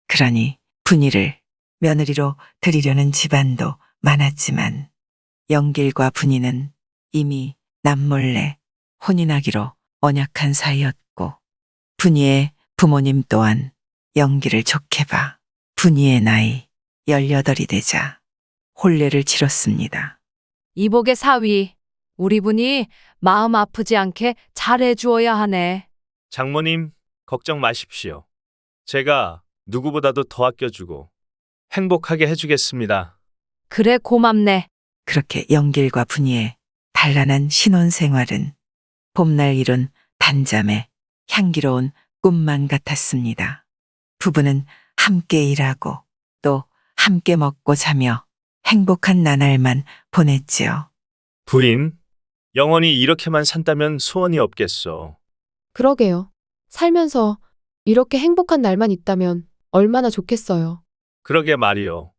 그러니 분이를 며느리로 들이려는 집안도 많았지만 영길과 분이는 이미 남몰래 혼인하기로 언약한 사이였고 분이의 부모님 또한 영길을 좋게 봐 분이의 나이 18이 되자 혼례를 치렀습니다. 이복의 사위, 우리 분이 마음 아프지 않게 잘해주어야 하네. 장모님, 걱정 마십시오. 제가 누구보다도 더 아껴주고 행복하게 해주겠습니다. 그래, 고맙네. 그렇게 영길과 분이의 단란한 신혼생활은 봄날 이룬 단잠에 향기로운 꿈만 같았습니다. 부부는 함께 일하고 또 함께 먹고 자며 행복한 나날만 보냈지요. 부인, 영원히 이렇게만 산다면 소원이 없겠소. 그러게요. 살면서 이렇게 행복한 날만 있다면 얼마나 좋겠어요. 그러게 말이요.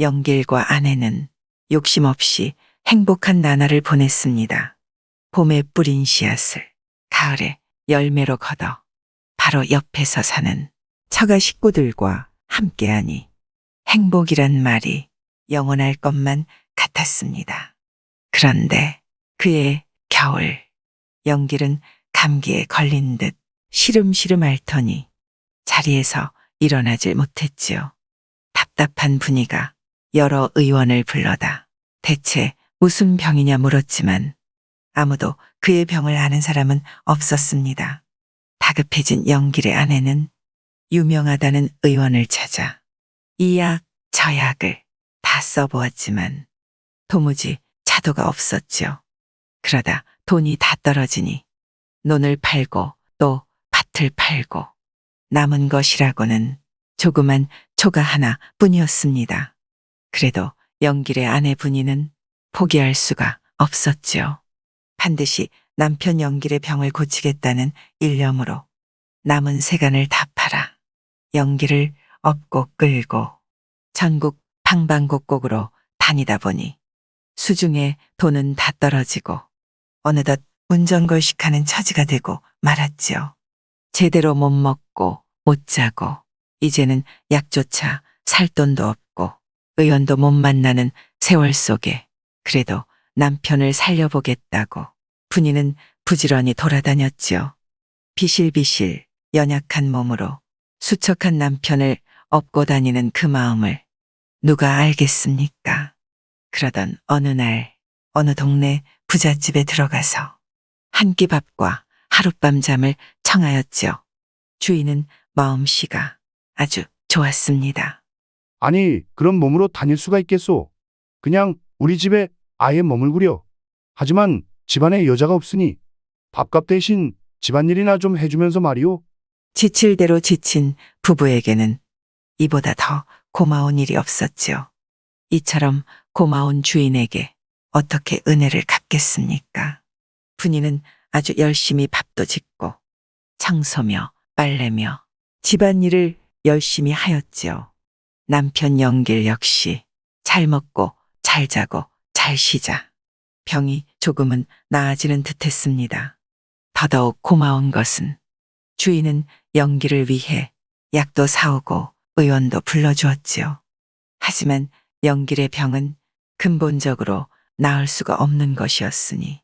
영길과 아내는 욕심 없이 행복한 나날을 보냈습니다. 봄에 뿌린 씨앗을 가을에 열매로 걷어 바로 옆에서 사는 처가 식구들과 함께하니 행복이란 말이 영원할 것만 같았습니다. 그런데 그의 겨울, 영길은 감기에 걸린 듯 시름시름 앓더니 자리에서 일어나질 못했지요. 답답한 분이가 여러 의원을 불러다 대체 무슨 병이냐 물었지만 아무도 그의 병을 아는 사람은 없었습니다. 다급해진 영길의 아내는 유명하다는 의원을 찾아 이 약, 저 약을 다 써보았지만 도무지 차도가 없었지요. 그러다 돈이 다 떨어지니 논을 팔고 또 밭을 팔고 남은 것이라고는 조그만 초가 하나 뿐이었습니다. 그래도 영길의 아내 분이는 포기할 수가 없었지요. 반드시 남편 영길의 병을 고치겠다는 일념으로 남은 세간을 다 팔아 영길을 업고 끌고 전국 방방곡곡으로 다니다 보니 수중에 돈은 다 떨어지고 어느덧 운전걸식하는 처지가 되고 말았지요. 제대로 못 먹고 못 자고 이제는 약조차 살 돈도 없고 의원도 못 만나는 세월 속에 그래도 남편을 살려보겠다고 분이는 부지런히 돌아다녔지요. 비실비실 연약한 몸으로 수척한 남편을 업고 다니는 그 마음을 누가 알겠습니까? 그러던 어느 날 어느 동네 부잣집에 들어가서 한 끼 밥과 하룻밤 잠을 청하였지요. 주인은 마음씨가 아주 좋았습니다. 아니, 그런 몸으로 다닐 수가 있겠소? 그냥 우리 집에 아예 머물구려. 하지만 집안에 여자가 없으니 밥값 대신 집안일이나 좀 해주면서 말이오. 지칠 대로 지친 부부에게는 이보다 더 고마운 일이 없었지요. 이처럼 고마운 주인에게 어떻게 은혜를 갚겠습니까? 분이는 아주 열심히 밥도 짓고 청소며 빨래며 집안일을 열심히 하였지요. 남편 영길 역시 잘 먹고 잘 자고 잘 쉬자 병이 조금은 나아지는 듯했습니다. 더더욱 고마운 것은 주인은 영길을 위해 약도 사오고 의원도 불러주었지요. 하지만 영길의 병은 근본적으로 나을 수가 없는 것이었으니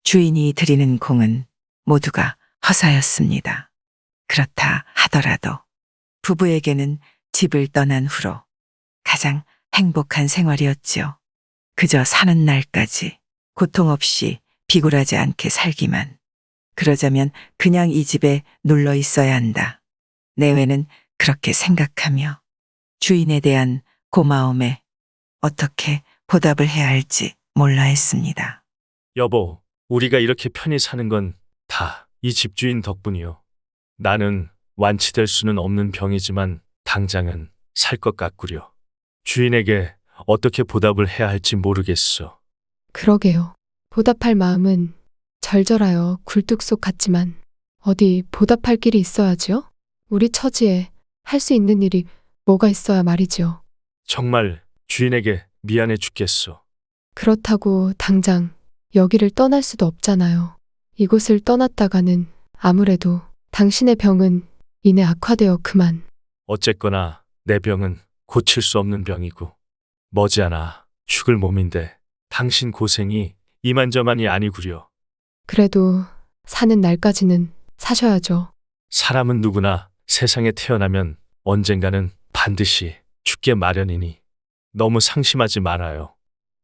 주인이 드리는 공은 모두가 허사였습니다. 그렇다 하더라도 부부에게는 집을 떠난 후로 가장 행복한 생활이었지요. 그저 사는 날까지 고통 없이 비굴하지 않게 살기만. 그러자면 그냥 이 집에 눌러 있어야 한다. 내외는 그렇게 생각하며 주인에 대한 고마움에 어떻게 보답을 해야 할지 몰라 했습니다. 여보, 우리가 이렇게 편히 사는 건 다 이 집주인 덕분이요. 나는 완치될 수는 없는 병이지만 당장은 살 것 같구려. 주인에게 어떻게 보답을 해야 할지 모르겠어. 그러게요. 보답할 마음은 절절하여 굴뚝 속 같지만 어디 보답할 길이 있어야지요? 우리 처지에 할 수 있는 일이 뭐가 있어야 말이지요. 정말 주인에게 미안해 죽겠소. 그렇다고 당장 여기를 떠날 수도 없잖아요. 이곳을 떠났다가는 아무래도 당신의 병은 이내 악화되어 그만. 어쨌거나 내 병은 고칠 수 없는 병이고 머지않아 죽을 몸인데 당신 고생이 이만저만이 아니구려. 그래도 사는 날까지는 사셔야죠. 사람은 누구나 세상에 태어나면 언젠가는 반드시 죽게 마련이니 너무 상심하지 말아요.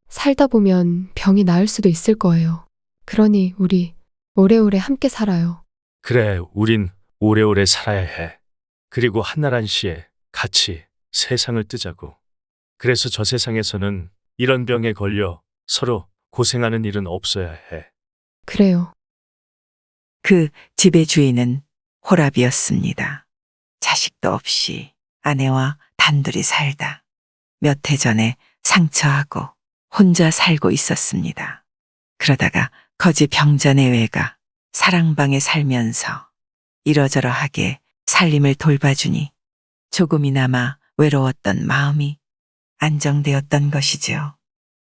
살다 보면 병이 나을 수도 있을 거예요. 그러니 우리 오래오래 함께 살아요. 그래, 우린 오래오래 살아야 해. 그리고 한나란 씨에 같이 세상을 뜨자고. 그래서 저 세상에서는 이런 병에 걸려 서로 고생하는 일은 없어야 해. 그래요. 그 집의 주인은 호랍이었습니다. 자식도 없이 아내와 단둘이 살다 몇 해 전에 상처하고 혼자 살고 있었습니다. 그러다가 거지 병자내외가 사랑방에 살면서 이러저러하게 살림을 돌봐주니 조금이나마 외로웠던 마음이 안정되었던 것이지요.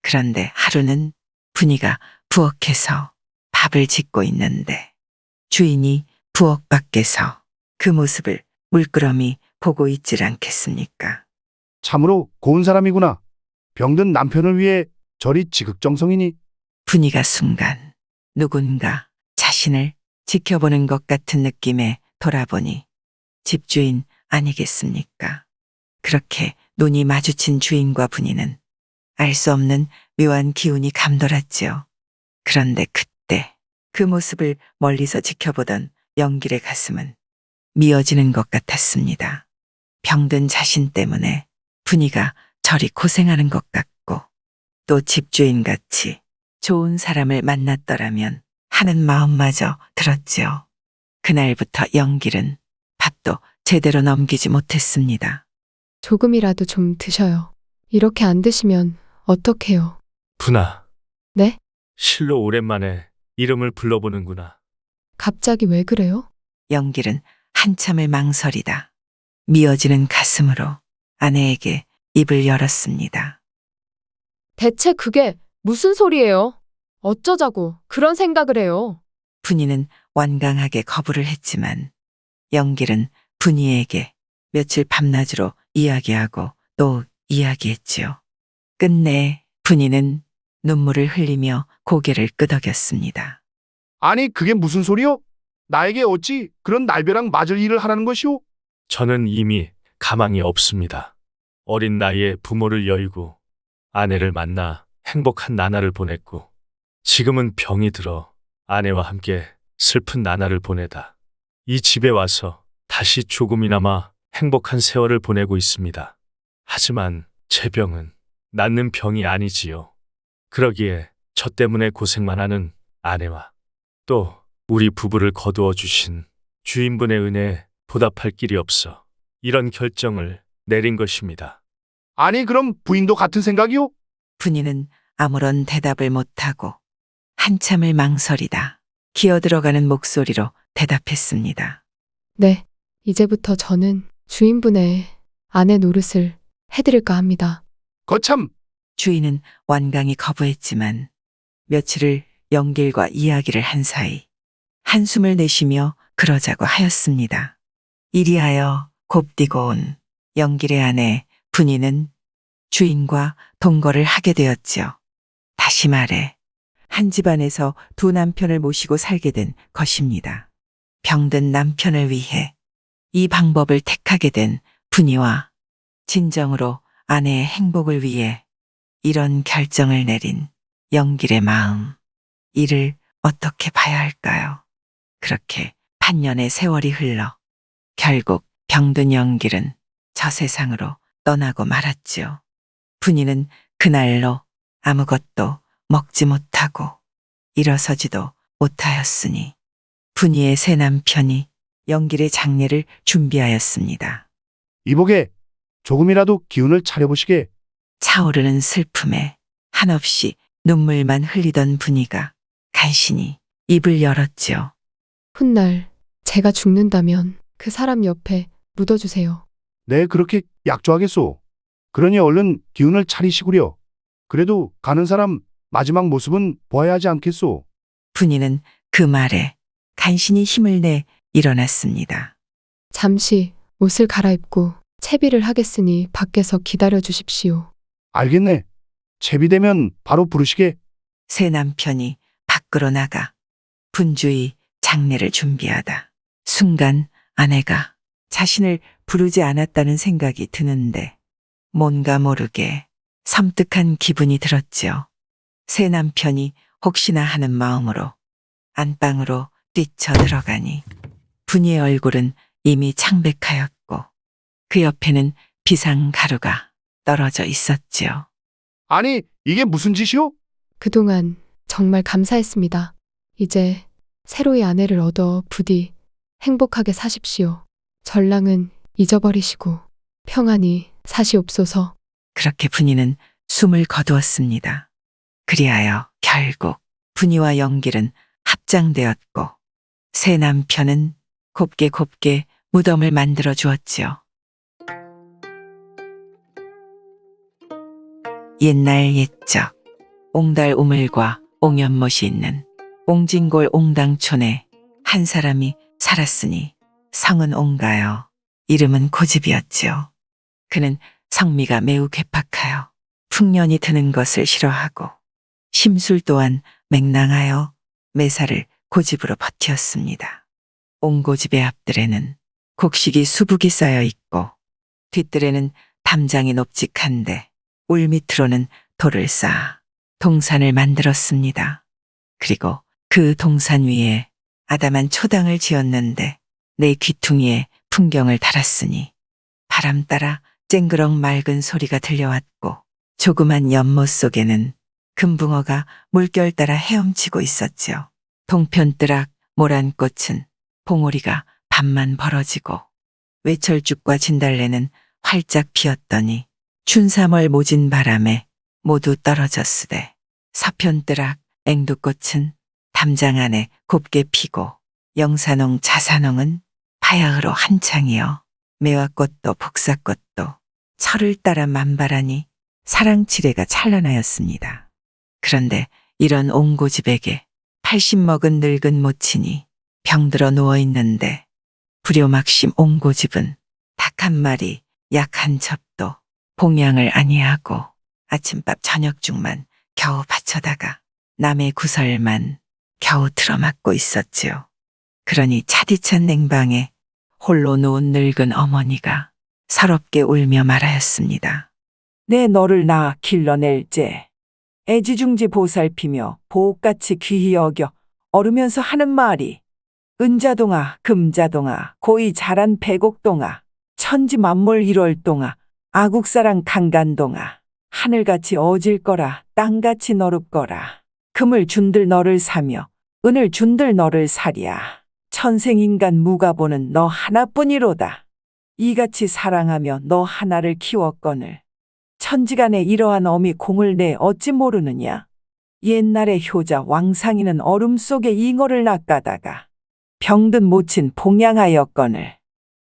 그런데 하루는 분이가 부엌에서 밥을 짓고 있는데 주인이 부엌 밖에서 그 모습을 물끄러미 보고 있질 않겠습니까? 참으로 고운 사람이구나. 병든 남편을 위해 저리 지극정성이니. 분이가 순간 누군가 자신을 지켜보는 것 같은 느낌에 돌아보니 집주인 아니겠습니까? 그렇게 눈이 마주친 주인과 분이는 알 수 없는 묘한 기운이 감돌았지요. 그런데 그때 그 모습을 멀리서 지켜보던 영길의 가슴은 미어지는 것 같았습니다. 병든 자신 때문에 분이가 저리 고생하는 것 같고 또 집주인같이 좋은 사람을 만났더라면 하는 마음마저 들었지요. 그날부터 영길은 밥도 제대로 넘기지 못했습니다. 조금이라도 좀 드셔요. 이렇게 안 드시면 어떡해요? 분아. 네? 실로 오랜만에 이름을 불러보는구나. 갑자기 왜 그래요? 영길은 한참을 망설이다 미어지는 가슴으로 아내에게 입을 열었습니다. 대체 그게 무슨 소리예요? 어쩌자고 그런 생각을 해요? 분이는 완강하게 거부를 했지만 영길은 분이에게 며칠 밤낮으로 이야기하고 또 이야기했지요. 끝내 분이는 눈물을 흘리며 고개를 끄덕였습니다. 아니 그게 무슨 소리요? 나에게 어찌 그런 날벼락 맞을 일을 하라는 것이오? 저는 이미 가망이 없습니다. 어린 나이에 부모를 여의고 아내를 만나 행복한 나날을 보냈고 지금은 병이 들어 아내와 함께 슬픈 나날을 보내다 이 집에 와서 다시 조금이나마 행복한 세월을 보내고 있습니다. 하지만 제 병은 낫는 병이 아니지요. 그러기에 저 때문에 고생만 하는 아내와 또 우리 부부를 거두어 주신 주인분의 은혜에 보답할 길이 없어 이런 결정을 내린 것입니다. 아니 그럼 부인도 같은 생각이오? 분이는 아무런 대답을 못하고 한참을 망설이다 기어들어가는 목소리로 대답했습니다. 네, 이제부터 저는 주인분의 아내 노릇을 해드릴까 합니다. 거참! 주인은 완강히 거부했지만 며칠을 영길과 이야기를 한 사이 한숨을 내쉬며 그러자고 하였습니다. 이리하여 곱디고 온 영길의 아내 분이는 주인과 동거를 하게 되었지요. 다시 말해 한 집안에서 두 남편을 모시고 살게 된 것입니다. 병든 남편을 위해 이 방법을 택하게 된 분이와 진정으로 아내의 행복을 위해 이런 결정을 내린 영길의 마음, 이를 어떻게 봐야 할까요? 그렇게 반년의 세월이 흘러 결국 병든 영길은 저 세상으로 떠나고 말았지요. 분이는 그날로 아무것도 먹지 못하고 일어서지도 못하였으니 분이의 새 남편이 영길의 장례를 준비하였습니다. 이복에 조금이라도 기운을 차려보시게. 차오르는 슬픔에 한없이 눈물만 흘리던 분이가 간신히 입을 열었지요. 훗날 제가 죽는다면 그 사람 옆에 묻어주세요. 네 그렇게 약조하겠소. 그러니 얼른 기운을 차리시구려. 그래도 가는 사람 마지막 모습은 보아야 하지 않겠소. 분이는 그 말에 간신히 힘을 내 일어났습니다. 잠시 옷을 갈아입고 채비를 하겠으니 밖에서 기다려 주십시오. 알겠네. 채비되면 바로 부르시게. 새 남편이 밖으로 나가 분주히 장례를 준비하다 순간 아내가 자신을 부르지 않았다는 생각이 드는데 뭔가 모르게 섬뜩한 기분이 들었지요. 새 남편이 혹시나 하는 마음으로 안방으로 뛰쳐 들어가니 분이의 얼굴은 이미 창백하였고 그 옆에는 비상가루가 떨어져 있었지요. 아니 이게 무슨 짓이오? 그동안 정말 감사했습니다. 이제 새로이 아내를 얻어 부디 행복하게 사십시오. 전랑은 잊어버리시고 평안히 사시옵소서. 그렇게 분이는 숨을 거두었습니다. 그리하여 결국 분이와 영길은 합장되었고 새 남편은 곱게 무덤을 만들어 주었지요. 옛날 옛적 옹달 우물과 옹연못이 있는 옹진골 옹당촌에 한 사람이 살았으니 성은 옹가요. 이름은 고집이었지요. 그는 성미가 매우 괴팍하여 풍년이 드는 것을 싫어하고 심술 또한 맹랑하여 매사를 고집으로 버티었습니다. 옹고집의 앞뜰에는 곡식이 수북이 쌓여 있고 뒷뜰에는 담장이 높직한데 울 밑으로는 돌을 쌓아 동산을 만들었습니다. 그리고 그 동산 위에 아담한 초당을 지었는데 내 귀퉁이에 풍경을 달았으니 바람 따라 쨍그렁 맑은 소리가 들려왔고 조그만 연못 속에는 금붕어가 물결 따라 헤엄치고 있었지요. 동편뜨락 모란꽃은 봉오리가 밤만 벌어지고 외철죽과 진달래는 활짝 피었더니 춘삼월 모진 바람에 모두 떨어졌으되 서편뜨락 앵두꽃은 담장 안에 곱게 피고 영산홍 자산홍은 바야흐로 한창이요. 매화꽃도 복사꽃도 철을 따라 만발하니 사랑치레가 찬란하였습니다. 그런데 이런 옹고집에게 80 먹은 늙은 모친이 병들어 누워있는데 불효막심 옹고집은 닭 한 마리, 약 한 첩도, 봉양을 아니하고 아침밥 저녁죽만 겨우 바쳐다가 남의 구설만 겨우 틀어막고 있었지요. 그러니 차디찬 냉방에 홀로 누운 늙은 어머니가 서럽게 울며 말하였습니다. 내 너를 낳아 길러낼제. 애지중지 보살피며 보옥같이 귀히 여겨 어르면서 하는 말이 은자동아 금자동아 고이 자란 백옥동아 천지 만물 1월동아 아국사랑 강간동아 하늘같이 어질 거라 땅같이 너릅 거라 금을 준들 너를 사며 은을 준들 너를 사랴 천생인간 무가보는 너 하나뿐이로다. 이같이 사랑하며 너 하나를 키웠거늘 천지간에 이러한 어미 공을 내 어찌 모르느냐. 옛날에 효자 왕상이는 얼음 속에 잉어를 낚아다가 병든 모친 봉양하였거늘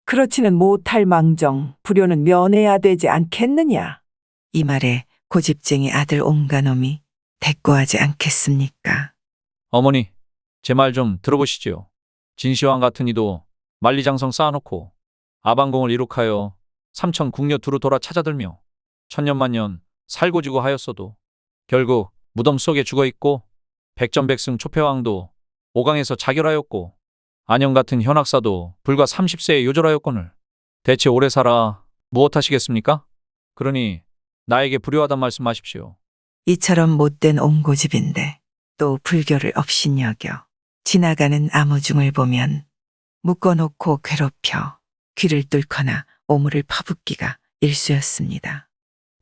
그렇지는 못할 망정 불효는 면해야 되지 않겠느냐. 이 말에 고집쟁이 아들 옹가놈이 대꾸하지 않겠습니까? 어머니, 제 말 좀 들어보시지요. 진시황 같은 이도 만리장성 쌓아놓고 아방공을 이룩하여 삼천 궁녀 두루 돌아 찾아들며 천년만년 살고지고 하였어도 결국 무덤 속에 죽어있고 백전백승 초패왕도 오강에서 자결하였고 안영 같은 현학사도 불과 30세에 요절하였거늘 대체 오래 살아 무엇하시겠습니까? 그러니 나에게 불효하단 말씀하십시오. 이처럼 못된 옹고집인데 또 불교를 업신여겨 지나가는 아무중을 보면 묶어놓고 괴롭혀 귀를 뚫거나 오물을 퍼붓기가 일쑤였습니다.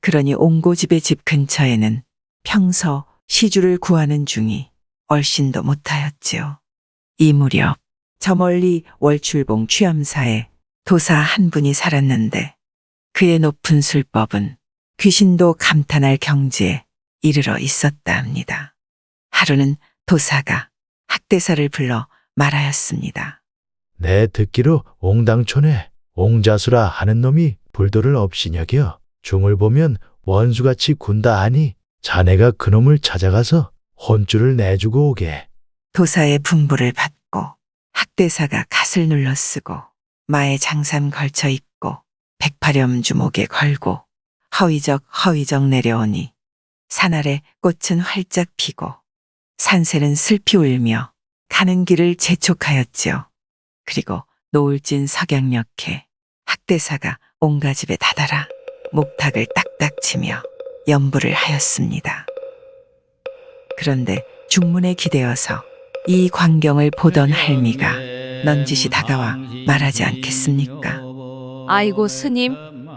그러니 옹고집의 집 근처에는 평소 시주를 구하는 중이 얼씬도 못하였지요. 이 무렵 저 멀리 월출봉 취엄사에 도사 한 분이 살았는데 그의 높은 술법은 귀신도 감탄할 경지에 이르러 있었다 합니다. 하루는 도사가 학대사를 불러 말하였습니다. 내 듣기로 옹당촌에 옹자수라 하는 놈이 불도를 업신여겨 중을 보면 원수같이 군다 하니 자네가 그놈을 찾아가서 혼줄을 내주고 오게. 도사의 분부를 받고 학대사가 갓을 눌러 쓰고 마에 장삼 걸쳐 입고 백파렴주 목에 걸고 허위적 내려오니 산 아래 꽃은 활짝 피고 산새는 슬피 울며 가는 길을 재촉하였지요. 그리고 노을진 석양녘에 학대사가 옹가집에 다다라 목탁을 딱딱 치며 연부를 하였습니다. 그런데 중문에 기대어서 이 광경을 보던 할미가 넌지시 다가와 말하지 않겠습니까? 아이고 스님,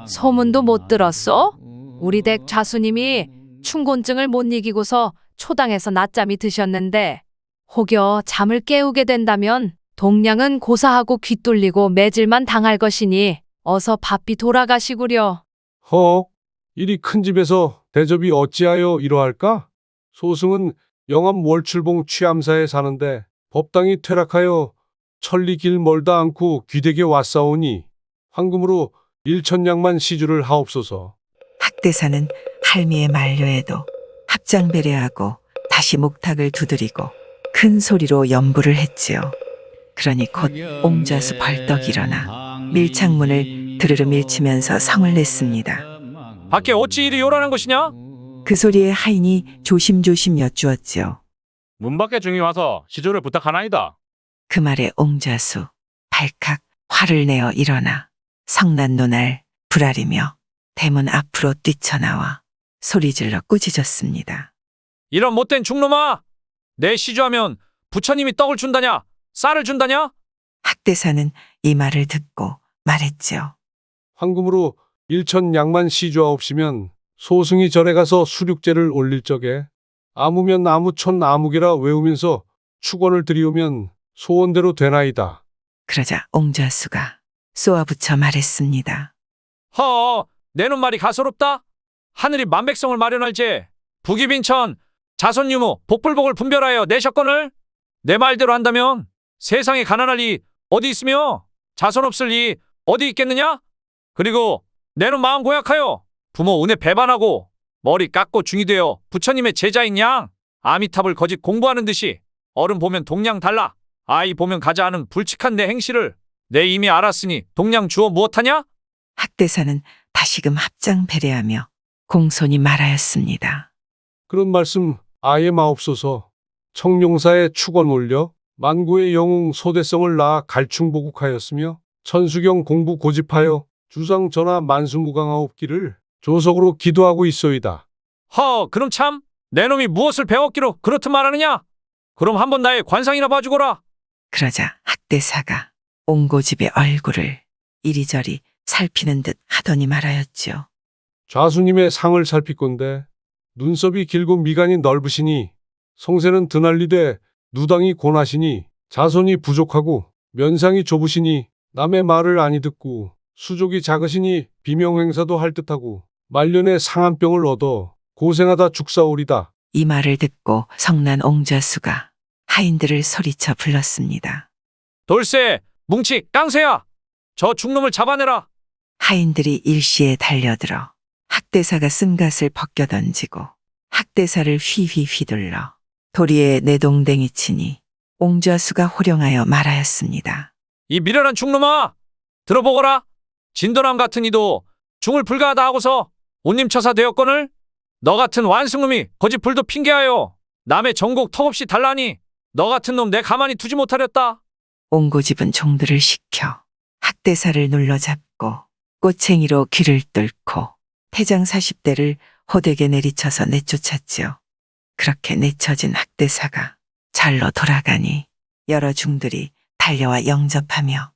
소문도 못 들었어? 우리 댁 자수님이 춘곤증을 못 이기고서 초당에서 낮잠이 드셨는데 혹여 잠을 깨우게 된다면 동량은 고사하고 귀 뚫리고 매질만 당할 것이니 어서 바삐 돌아가시구려. 허, 이리 큰 집에서 대접이 어찌하여 이러할까? 소승은 영암 월출봉 취암사에 사는데 법당이 퇴락하여 천리 길 멀다 않고 귀되게 왔사오니 황금으로 1천냥만 시주를 하옵소서. 학대사는 할미의 만료에도 합장 배려하고 다시 목탁을 두드리고 큰 소리로 염불을 했지요. 그러니 곧 옹좌수 벌떡 일어나 밀창문을 드르르 밀치면서 성을 냈습니다. 밖에 어찌 이리 요란한 것이냐? 그 소리에 하인이 조심조심 여쭈었지요. 문 밖에 중이 와서 시주를 부탁하나이다. 그 말에 옹좌수 발칵 화를 내어 일어나 성난노날 불아리며 대문 앞으로 뛰쳐나와 소리질러 꾸짖었습니다. 이런 못된 중놈아! 내 시주하면 부처님이 떡을 준다냐? 쌀을 준다냐? 학대사는 이 말을 듣고 말했지요. 황금으로 1천냥만 시주하옵시면 소승이 절에 가서 수륙제를 올릴 적에 아무면 아무천 아무개라 외우면서 축원을 드리우면 소원대로 되나이다. 그러자 옹좌수가 쏘아붙여 말했습니다. 허, 내놈 말이 가소롭다. 하늘이 만백성을 마련할지 북이빈천 자손유무 복불복을 분별하여 내셨거늘 내 말대로 한다면 세상에 가난할 리 어디 있으며 자손 없을 리 어디 있겠느냐? 그리고 내놈 마음 고약하여 부모 은혜 배반하고 머리 깎고 중이 되어 부처님의 제자인 양 아미탑을 거짓 공부하는 듯이 어른 보면 동양 달라 아이 보면 가자 하는 불칙한 내 행실을 내 이미 알았으니 동양 주어 무엇하냐? 학대사는 다시금 합장 배려하며 공손히 말하였습니다. 그런 말씀 아예 마옵소서. 청룡사에 축원 올려 만구의 영웅 소대성을 낳아 갈충보국하였으며 천수경 공부 고집하여 주상 전하 만수무강하옵기를 조석으로 기도하고 있소이다. 그럼 참 내놈이 무엇을 배웠기로 그렇듯 말하느냐? 그럼 한번 나의 관상이나 봐주거라. 그러자 학대사가 옹고집의 얼굴을 이리저리 살피는 듯 하더니 말하였지요. 좌수님의 상을 살피건대 눈썹이 길고 미간이 넓으시니 성세는 드날리되 누당이 고나시니 자손이 부족하고 면상이 좁으시니 남의 말을 아니 듣고 수족이 작으시니 비명행사도 할 듯하고 말년에 상한병을 얻어 고생하다 죽사오리다. 이 말을 듣고 성난 옹좌수가 하인들을 소리쳐 불렀습니다. 돌쇠, 뭉치, 깡새야! 저 중놈을 잡아내라! 하인들이 일시에 달려들어 학대사가 쓴 갓을 벗겨던지고 학대사를 휘휘 휘둘러 도리에 내동댕이 치니 옹좌수가 호령하여 말하였습니다. 이 미련한 중놈아! 들어보거라! 진도남 같은 이도 중을 불가하다 하고서 온님처사 되었거늘 너 같은 완승놈이 거짓 불도 핑계하여 남의 정곡 턱없이 달라니 너 같은 놈 내 가만히 두지 못하렸다. 옹고집은 종들을 시켜 학대사를 눌러잡고 꼬챙이로 귀를 뚫고 태장 40대를 호되게 내리쳐서 내쫓았지요. 그렇게 내쳐진 학대사가 절로 돌아가니 여러 중들이 달려와 영접하며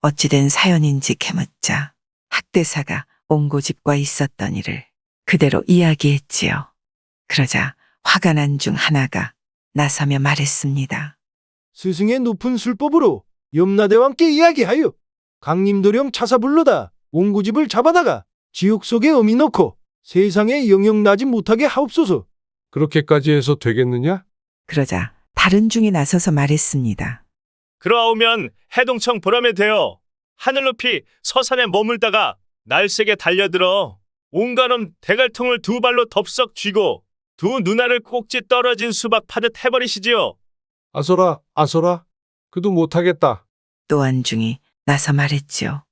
어찌된 사연인지 캐묻자 학대사가 옹고집과 있었던 일을 그대로 이야기했지요. 그러자 화가 난 중 하나가 나서며 말했습니다. 스승의 높은 술법으로 염라대왕께 이야기하여 강림도령 차사불로다 옹고집을 잡아다가 지옥 속에 어미 넣고 세상에 영영 나지 못하게 하옵소서. 그렇게까지 해서 되겠느냐? 그러자 다른 중이 나서서 말했습니다. 그러하오면 해동청 보람에 대어 하늘 높이 서산에 머물다가 날쌔게 달려들어 온가놈 대갈통을 두 발로 덥석 쥐고 두 누나를 꼭지 떨어진 수박 파듯 해버리시지요. 아서라, 아서라. 그도 못하겠다. 또 한 중이 나서 말했지요.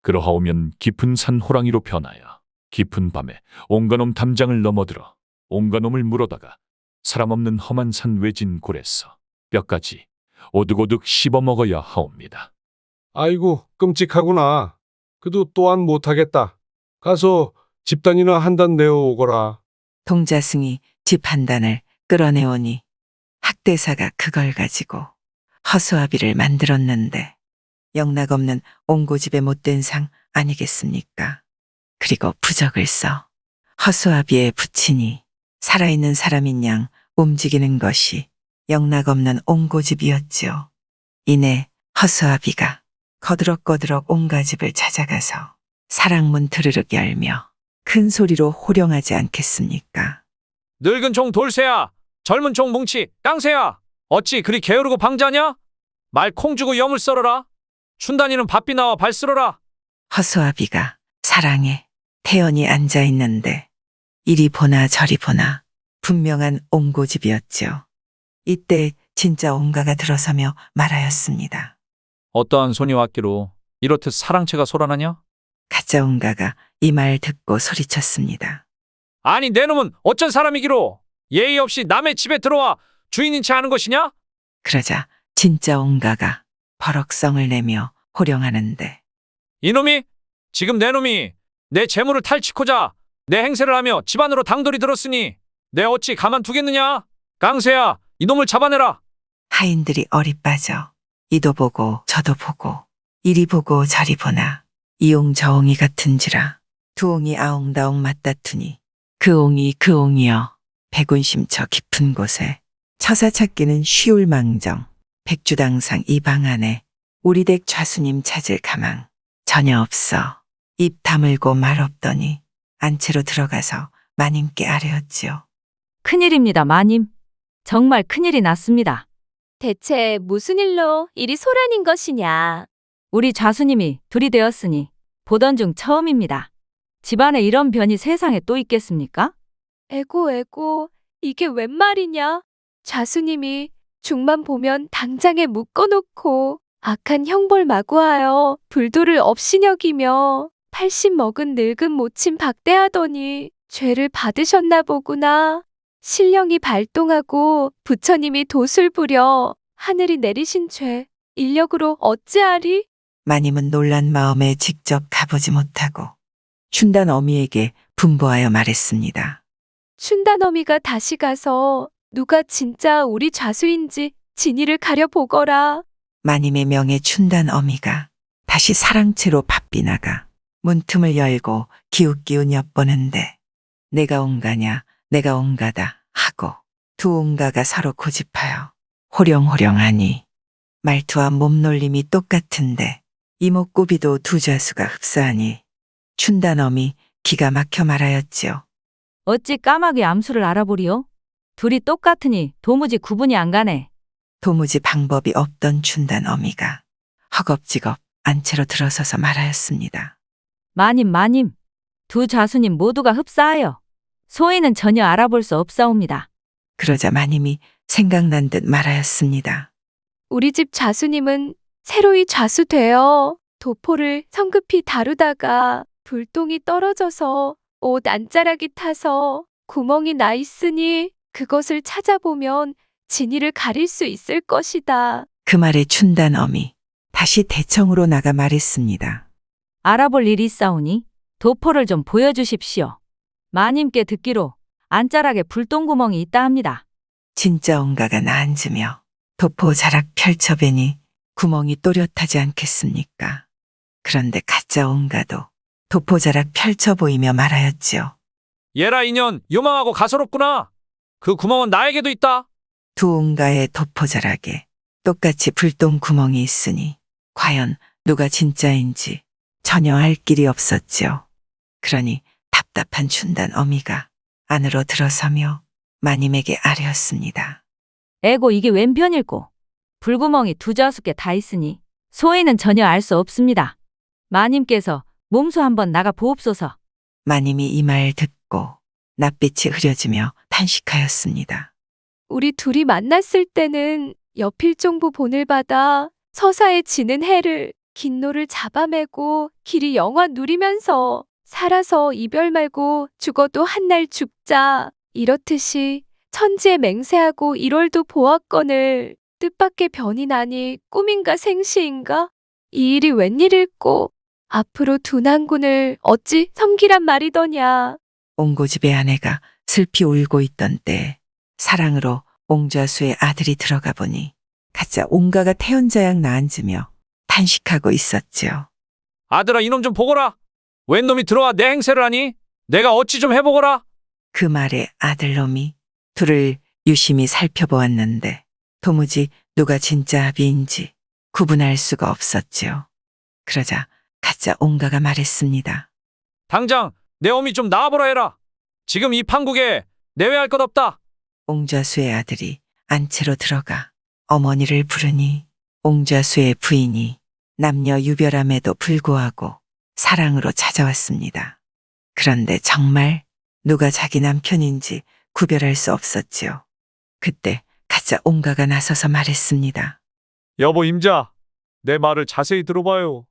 그러하오면 깊은 산 호랑이로 변하여 깊은 밤에 온가놈 담장을 넘어들어 온가놈을 물어다가 사람 없는 험한 산 외진 골에서 뼈까지 오득오득 씹어먹어야 하옵니다. 아이고 끔찍하구나. 그도 또한 못하겠다. 가서 집단이나 한 단 내어오거라. 동자승이 집 한 단을 끌어내오니 학대사가 그걸 가지고 허수아비를 만들었는데 영락없는 옹고집의 못된 상 아니겠습니까? 그리고 부적을 써 허수아비에 붙이니 살아있는 사람인 양 움직이는 것이 영락없는 옹고집이었지요. 이내 허수아비가 거드럭거드럭 온갖 집을 찾아가서 사랑문 드르륵 열며 큰 소리로 호령하지 않겠습니까? 늙은 총 돌쇠야, 젊은 총 뭉치, 깡새야. 어찌 그리 게으르고 방자냐? 말 콩 주고 염을 썰어라. 춘단이는 바삐 나와 발 쓸어라. 허수아비가 사랑에 태연히 앉아 있는데 이리 보나 저리 보나 분명한 옹고집이었죠. 이때 진짜 옹가가 들어서며 말하였습니다. 어떠한 손이 왔기로 이렇듯 사랑채가 소란하냐? 가짜 옹가가 이 말 듣고 소리쳤습니다. 아니 내 놈은 어쩐 사람이기로 예의 없이 남의 집에 들어와 주인인 채 하는 것이냐? 그러자 진짜 옹가가 버럭성을 내며 호령하는데 이놈이 지금 내 놈이 내 재물을 탈취코자 내 행세를 하며 집안으로 당돌이 들었으니 내 어찌 가만두겠느냐? 깡새야, 이놈을 잡아내라. 하인들이 어리 빠져 이도 보고 저도 보고 이리 보고 저리 보나 이옹 저옹이 같은지라 두 옹이 아옹다옹 맞다투니 그 옹이여 백운심처 깊은 곳에 처사 찾기는 쉬울 망정 백주당상 이 방 안에 우리 댁 좌수님 찾을 가망 전혀 없어. 입 다물고 말 없더니 안채로 들어가서 마님께 아뢰었지요. 큰일입니다, 마님. 정말 큰일이 났습니다. 대체 무슨 일로 일이 소란인 것이냐? 우리 좌수님이 둘이 되었으니 보던 중 처음입니다. 집안에 이런 변이 세상에 또 있겠습니까? 에고, 이게 웬 말이냐? 좌수님이 중만 보면 당장에 묶어놓고 악한 형벌 마구하여 불도를 업신여기며 80 먹은 늙은 모친 박대하더니 죄를 받으셨나 보구나. 신령이 발동하고 부처님이 돛을 부려 하늘이 내리신 죄 인력으로 어찌하리? 마님은 놀란 마음에 직접 가보지 못하고 춘단 어미에게 분부하여 말했습니다. 춘단 어미가 다시 가서 누가 진짜 우리 좌수인지 진위를 가려보거라. 마님의 명예 춘단 어미가 다시 사랑채로 바삐 나가 문틈을 열고 기웃기웃 엿보는데 내가 온가냐 내가 온가다 하고 두 온가가 서로 고집하여 호령호령하니 말투와 몸놀림이 똑같은데 이목구비도 두 좌수가 흡사하니 춘단엄이 기가 막혀 말하였지요. 어찌 까마귀 암수를 알아보리요? 둘이 똑같으니 도무지 구분이 안 가네. 도무지 방법이 없던 춘단어미가 허겁지겁 안채로 들어서서 말하였습니다. 마님. 두 좌수님 모두가 흡사하여 소인은 전혀 알아볼 수 없사옵니다. 그러자 마님이 생각난 듯 말하였습니다. 우리 집 좌수님은 새로이 좌수되어 도포를 성급히 다루다가 불똥이 떨어져서 옷 안자락이 타서 구멍이 나 있으니 그것을 찾아보면 진위를 가릴 수 있을 것이다. 그 말에 춘단어미 다시 대청으로 나가 말했습니다. 알아볼 일이 있사오니 도포를 좀 보여주십시오. 마님께 듣기로 안자락에 불똥구멍이 있다 합니다. 진짜 온가가 나앉으며 도포 자락 펼쳐배니 구멍이 또렷하지 않겠습니까? 그런데 가짜 온가도 도포 자락 펼쳐 보이며 말하였지요. 얘라 인연 요망하고 가소롭구나. 그 구멍은 나에게도 있다. 두 온가의 도포 자락에 똑같이 불똥 구멍이 있으니 과연 누가 진짜인지 전혀 알 길이 없었지요. 그러니 답답한 춘단 어미가 안으로 들어서며 마님에게 아뢰었습니다. 에고 이게 웬 편일꼬. 불구멍이 두 좌수께 다 있으니 소인은 전혀 알 수 없습니다. 마님께서 몸소 한번 나가 보옵소서. 마님이 이 말 듣고 낯빛이 흐려지며 탄식하였습니다. 우리 둘이 만났을 때는 여필종부 본을 받아 서사에 지는 해를 긴 노를 잡아매고 길이 영화 누리면서 살아서 이별 말고 죽어도 한날 죽자 이렇듯이 천지에 맹세하고 1월도 보았거늘 뜻밖의 변이 나니 꿈인가 생시인가? 이 일이 웬일일꼬? 앞으로 두 난군을 어찌 섬기란 말이더냐? 옹고집의 아내가 슬피 울고 있던 때에 사랑으로 옹좌수의 아들이 들어가 보니 가짜 옹가가 태연자양 나앉으며 탄식하고 있었지요. 아들아 이놈 좀 보거라. 웬 놈이 들어와 내 행세를 하니? 내가 어찌 좀 해보거라. 그 말에 아들놈이 둘을 유심히 살펴보았는데 도무지 누가 진짜 아비인지 구분할 수가 없었지요. 그러자 가짜 옹가가 말했습니다. 당장 내 어미 좀 나와보라 해라. 지금 이 판국에 내외할 것 없다. 옹좌수의 아들이 안채로 들어가 어머니를 부르니 옹좌수의 부인이 남녀 유별함에도 불구하고 사랑으로 찾아왔습니다. 그런데 정말 누가 자기 남편인지 구별할 수 없었지요. 그때 가짜 옹가가 나서서 말했습니다. 여보 임자, 내 말을 자세히 들어봐요.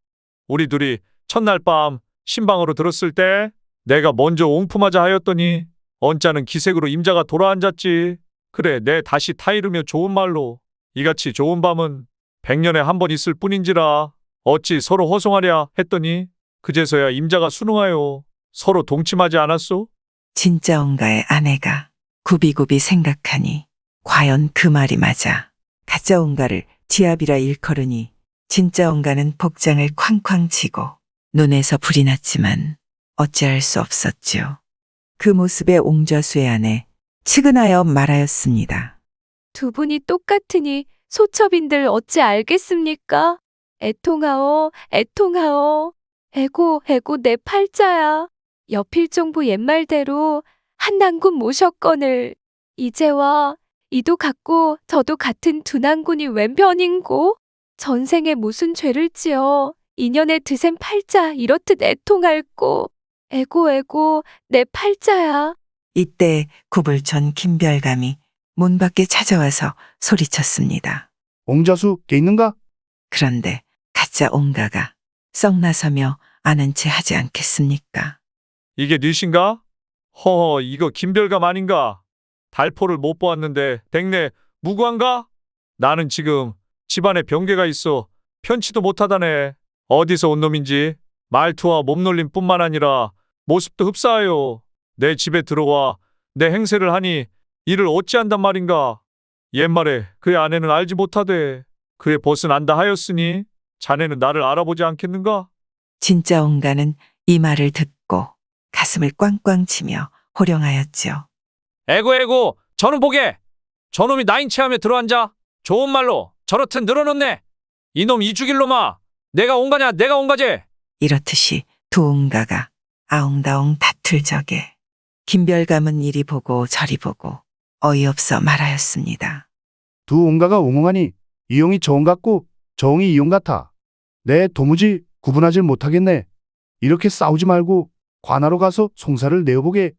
우리 둘이 첫날 밤 신방으로 들었을 때 내가 먼저 옹품하자 하였더니 언짢은 기색으로 임자가 돌아앉았지. 그래, 내 다시 타이르며 좋은 말로 이같이 좋은 밤은 100년에 한 번 있을 뿐인지라 어찌 서로 허송하랴 했더니 그제서야 임자가 순응하여 서로 동침하지 않았소? 진짜 옹가의 아내가 굽이굽이 생각하니 과연 그 말이 맞아 가짜 옹가를 지압이라 일컬으니 진짜 옹가는 복장을 쾅쾅 치고 눈에서 불이 났지만 어찌할 수 없었지요. 그 모습에 옹좌수의 아내 측은하여 말하였습니다. 두 분이 똑같으니 소첩인들 어찌 알겠습니까? 애통하오, 애통하오. 에고, 에고 내 팔자야. 여필종부 옛말대로 한 난군 모셨거늘. 이제와 이도 같고 저도 같은 두 난군이 웬편인고? 전생에 무슨 죄를 지어 인연에 드센 팔자 이렇듯 애통할꼬. 에고, 에고 내 팔자야. 이때 구불촌 김별감이 문 밖에 찾아와서 소리쳤습니다. 옹자수 개 있는가? 그런데 가짜 옹가가 썩 나서며 아는 채 하지 않겠습니까? 이게 뉘신가? 허허, 이거 김별감 아닌가? 달포를 못 보았는데 댁내 무구한가? 나는 지금 집안에 병개가 있어 편치도 못하다네. 어디서 온 놈인지 말투와 몸놀림뿐만 아니라 모습도 흡사하여 내 집에 들어와 내 행세를 하니 이를 어찌한단 말인가? 옛말에 그의 아내는 알지 못하되 그의 벗은 안다 하였으니 자네는 나를 알아보지 않겠는가? 진짜 옹가는 이 말을 듣고 가슴을 꽝꽝 치며 호령하였지요. 에고 저놈 보게. 저놈이 나인 체함에 들어앉아 좋은 말로 저렇듯 늘어놓네. 이놈 이 죽일 놈아. 내가 옹가냐 내가 옹가제. 이렇듯이 두 옹가가 아웅다웅 다툴 적에 김별감은 이리 보고 저리 보고 어이없어 말하였습니다. 두 옹가가 옹옹하니 이용이 저옹 같고 저옹이 이용 같아. 내 도무지 구분하질 못하겠네. 이렇게 싸우지 말고 관하로 가서 송사를 내어보게.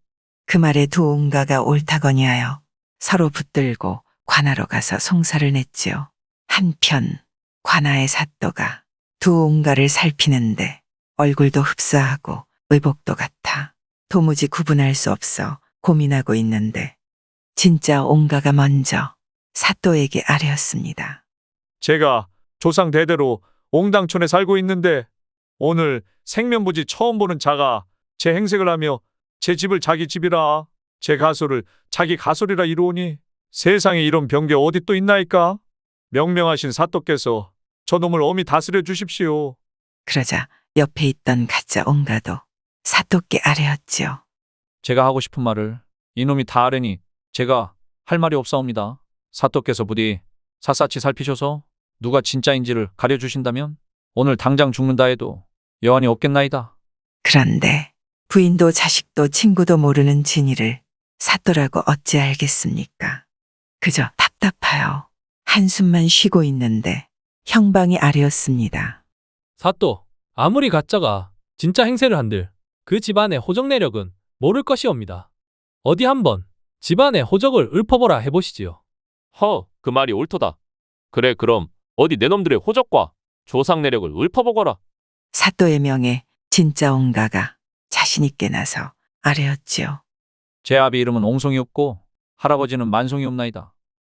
그 말에 두 옹가가 옳다거니 하여 서로 붙들고 관하로 가서 송사를 냈지요. 한편 관하의 사또가 두 옹가를 살피는데 얼굴도 흡사하고 의복도 같아 도무지 구분할 수 없어 고민하고 있는데 진짜 옹가가 먼저 사또에게 아뢰었습니다. 제가 조상 대대로 옹당촌에 살고 있는데 오늘 생면부지 처음 보는 자가 제 행색을 하며 제 집을 자기 집이라 제 가소를 자기 가소리라 이루오니 세상에 이런 병개 어디 또 있나이까? 명명하신 사또께서 저놈을 엄히 다스려 주십시오. 그러자 옆에 있던 가짜 옹가도 사또께 아뢰었지요. 제가 하고 싶은 말을 이놈이 다 아뢰니 제가 할 말이 없사옵니다. 사또께서 부디 샅샅이 살피셔서 누가 진짜인지를 가려주신다면 오늘 당장 죽는다 해도 여한이 없겠나이다. 그런데 부인도 자식도 친구도 모르는 진이를 사또라고 어찌 알겠습니까? 그저 답답하여 한숨만 쉬고 있는데 형방이 아뢰었습니다. 사또, 아무리 가짜가 진짜 행세를 한들 그 집안의 호적 내력은 모를 것이옵니다. 어디 한번 집안의 호적을 읊어보라 해보시지요. 그 말이 옳도다. 그래, 그럼 어디 내 놈들의 호적과 조상 내력을 읊어보거라. 사또의 명에 진짜 옹가가 자신있게 나서 아뢰었지요. 제 아비 이름은 옹송이없고 할아버지는 만송이옵나이다.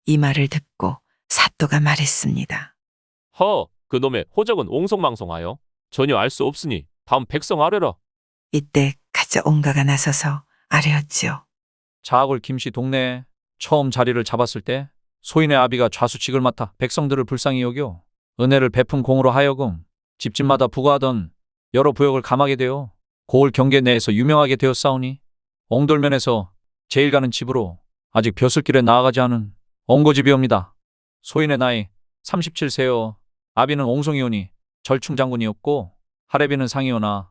이 말을 듣고 사또가 말했습니다. 그놈의 호적은 옹송망송하여 전혀 알 수 없으니 다음 백성 아뢰라. 이때 가짜 옹가가 나서서 아뢰었지요. 자악을 김씨 동네에 처음 자리를 잡았을 때 소인의 아비가 좌수직을 맡아 백성들을 불쌍히 여겨 은혜를 베푼 공으로 하여금 집집마다 부과하던 여러 부역을 감하게 되어 고을 경계 내에서 유명하게 되었사오니 옹돌면에서 제일 가는 집으로 아직 벼슬길에 나아가지 않은 옹고집이옵니다. 소인의 나이 37세여 아비는 옹송이오니 절충장군이었고 하레비는 상이오나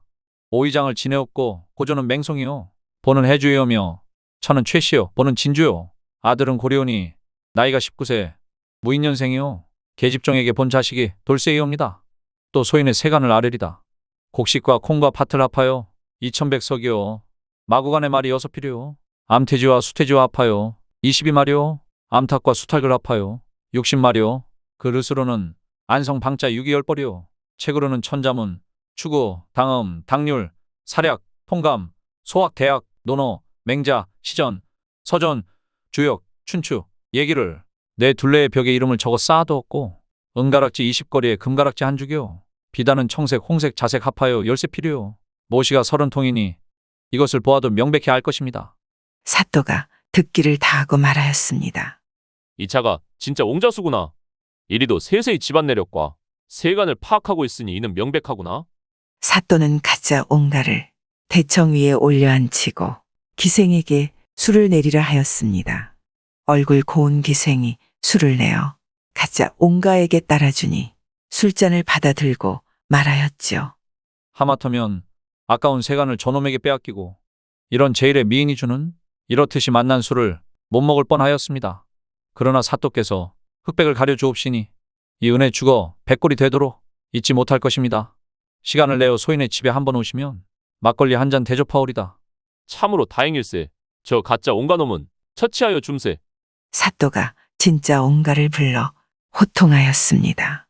오의장을 지내었고 고조는 맹송이요. 보는 해주이오며 처는 최씨요. 보는 진주요. 아들은 고려오니 나이가 19세 무인년생이요. 계집종에게 본 자식이 돌쇠이옵니다. 또 소인의 세간을 아뢰리다. 곡식과 콩과 밭을 합하여 2100석이요. 마구간의 말이 6필이요. 암태지와 수태지와 합하여 22마리요. 암탉과 수탉을 합하여 60마리요. 그 르스로는 안성 방자 6이열벌이요. 책으로는 천자문, 추구, 당음, 당률, 사략, 통감, 소학, 대학, 논어, 맹자, 시전, 서전, 주역, 춘추, 얘기를 내 둘레의 벽에 이름을 적어 쌓아두었고 은가락지 20거리에 금가락지 한 죽이요. 비단은 청색, 홍색, 자색 합하여 13필이요. 모시가 30통이니 이것을 보아도 명백히 알 것입니다. 사또가 듣기를 다하고 말하였습니다. 이 차가 진짜 옹자수구나. 이리도 세세히 집안 내력과 세간을 파악하고 있으니 이는 명백하구나. 사또는 가짜 옹가를 대청 위에 올려앉히고 기생에게 술을 내리라 하였습니다. 얼굴 고운 기생이 술을 내어 가짜 옹가에게 따라주니 술잔을 받아 들고 말하였지요. 하마터면 아까운 세간을 저놈에게 빼앗기고 이런 제일의 미인이 주는 이렇듯이 만난 술을 못 먹을 뻔하였습니다. 그러나 사또께서 흑백을 가려 주옵시니 이 은혜 죽어 백골이 되도록 잊지 못할 것입니다. 시간을 내어 소인의 집에 한번 오시면 막걸리 한 잔 대접하오리다. 참으로 다행일세. 저 가짜 옹가놈은 처치하여 줌세. 사또가 진짜 옹가를 불러 호통하였습니다.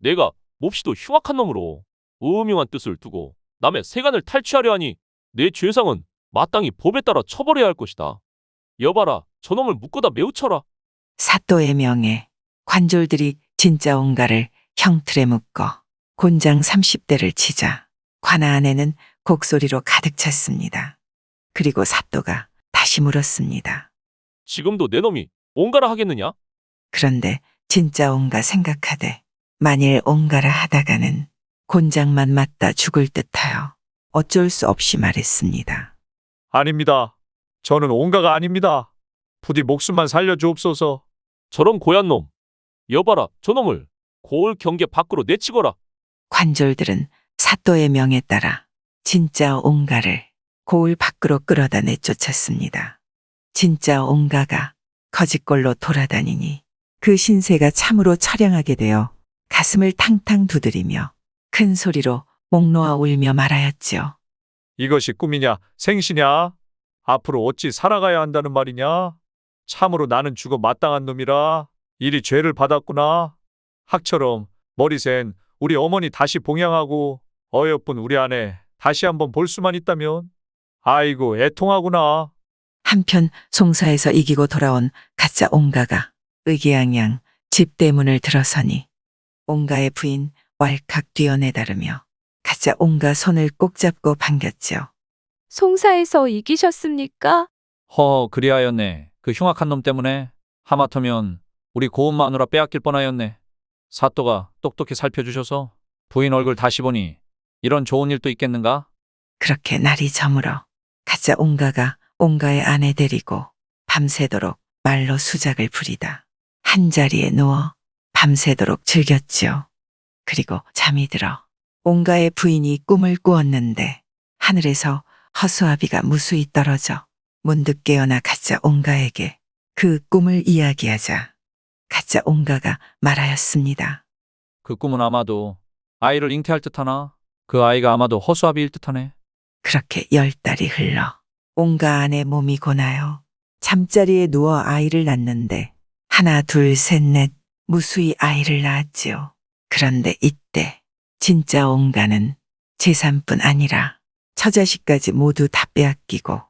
내가 몹시도 흉악한 놈으로 음흉한 뜻을 두고 남의 세간을 탈취하려 하니 내 죄상은 마땅히 법에 따라 처벌해야 할 것이다. 여봐라, 저놈을 묶어다 매우 쳐라. 사또의 명에 관졸들이 진짜 옹가를 형틀에 묶어 곤장 30대를 치자 관아 안에는 곡소리로 가득 찼습니다. 그리고 사또가 다시 물었습니다. 지금도 내 놈이 옹가라 하겠느냐? 그런데 진짜 옹가 생각하되 만일 옹가라 하다가는 곤장만 맞다 죽을 듯하여 어쩔 수 없이 말했습니다. 아닙니다. 저는 옹가가 아닙니다. 부디 목숨만 살려주옵소서. 저런 고얀 놈. 여봐라, 저놈을 고을 경계 밖으로 내치거라. 관졸들은 사또의 명에 따라 진짜 옹가를 고을 밖으로 끌어다 내쫓았습니다. 진짜 옹가가 거짓골로 돌아다니니 그 신세가 참으로 처량하게 되어 가슴을 탕탕 두드리며 큰 소리로 목 놓아 울며 말하였지요. 이것이 꿈이냐 생시냐? 앞으로 어찌 살아가야 한다는 말이냐? 참으로 나는 죽어 마땅한 놈이라 이리 죄를 받았구나. 학처럼 머리 센 우리 어머니 다시 봉양하고 어여쁜 우리 아내 다시 한번 볼 수만 있다면 아이고 애통하구나. 한편 송사에서 이기고 돌아온 가짜 옹가가 의기양양 집 대문을 들어서니 옹가의 부인 왈칵 뛰어내다르며 가짜 옹가 손을 꼭 잡고 반겼죠. 송사에서 이기셨습니까? 그리하였네. 그 흉악한 놈 때문에 하마터면 우리 고운 마누라 빼앗길 뻔하였네. 사또가 똑똑히 살펴주셔서 부인 얼굴 다시 보니 이런 좋은 일도 있겠는가? 그렇게 날이 저물어 가짜 옹가가 옹가의 아내 데리고 밤새도록 말로 수작을 부리다 한자리에 누워 밤새도록 즐겼지요. 그리고 잠이 들어 옹가의 부인이 꿈을 꾸었는데 하늘에서 허수아비가 무수히 떨어져 문득 깨어나 가짜 옹가에게 그 꿈을 이야기하자 가짜 옹가가 말하였습니다. 그 꿈은 아마도 아이를 잉태할 듯하나 그 아이가 아마도 허수아비일 듯하네. 그렇게 10달이 흘러 옹가 안에 몸이 고나요 잠자리에 누워 아이를 낳는데 하나 둘 셋 넷 무수히 아이를 낳았지요. 그런데 이때 진짜 옹가는 재산뿐 아니라 처자식까지 모두 다 빼앗기고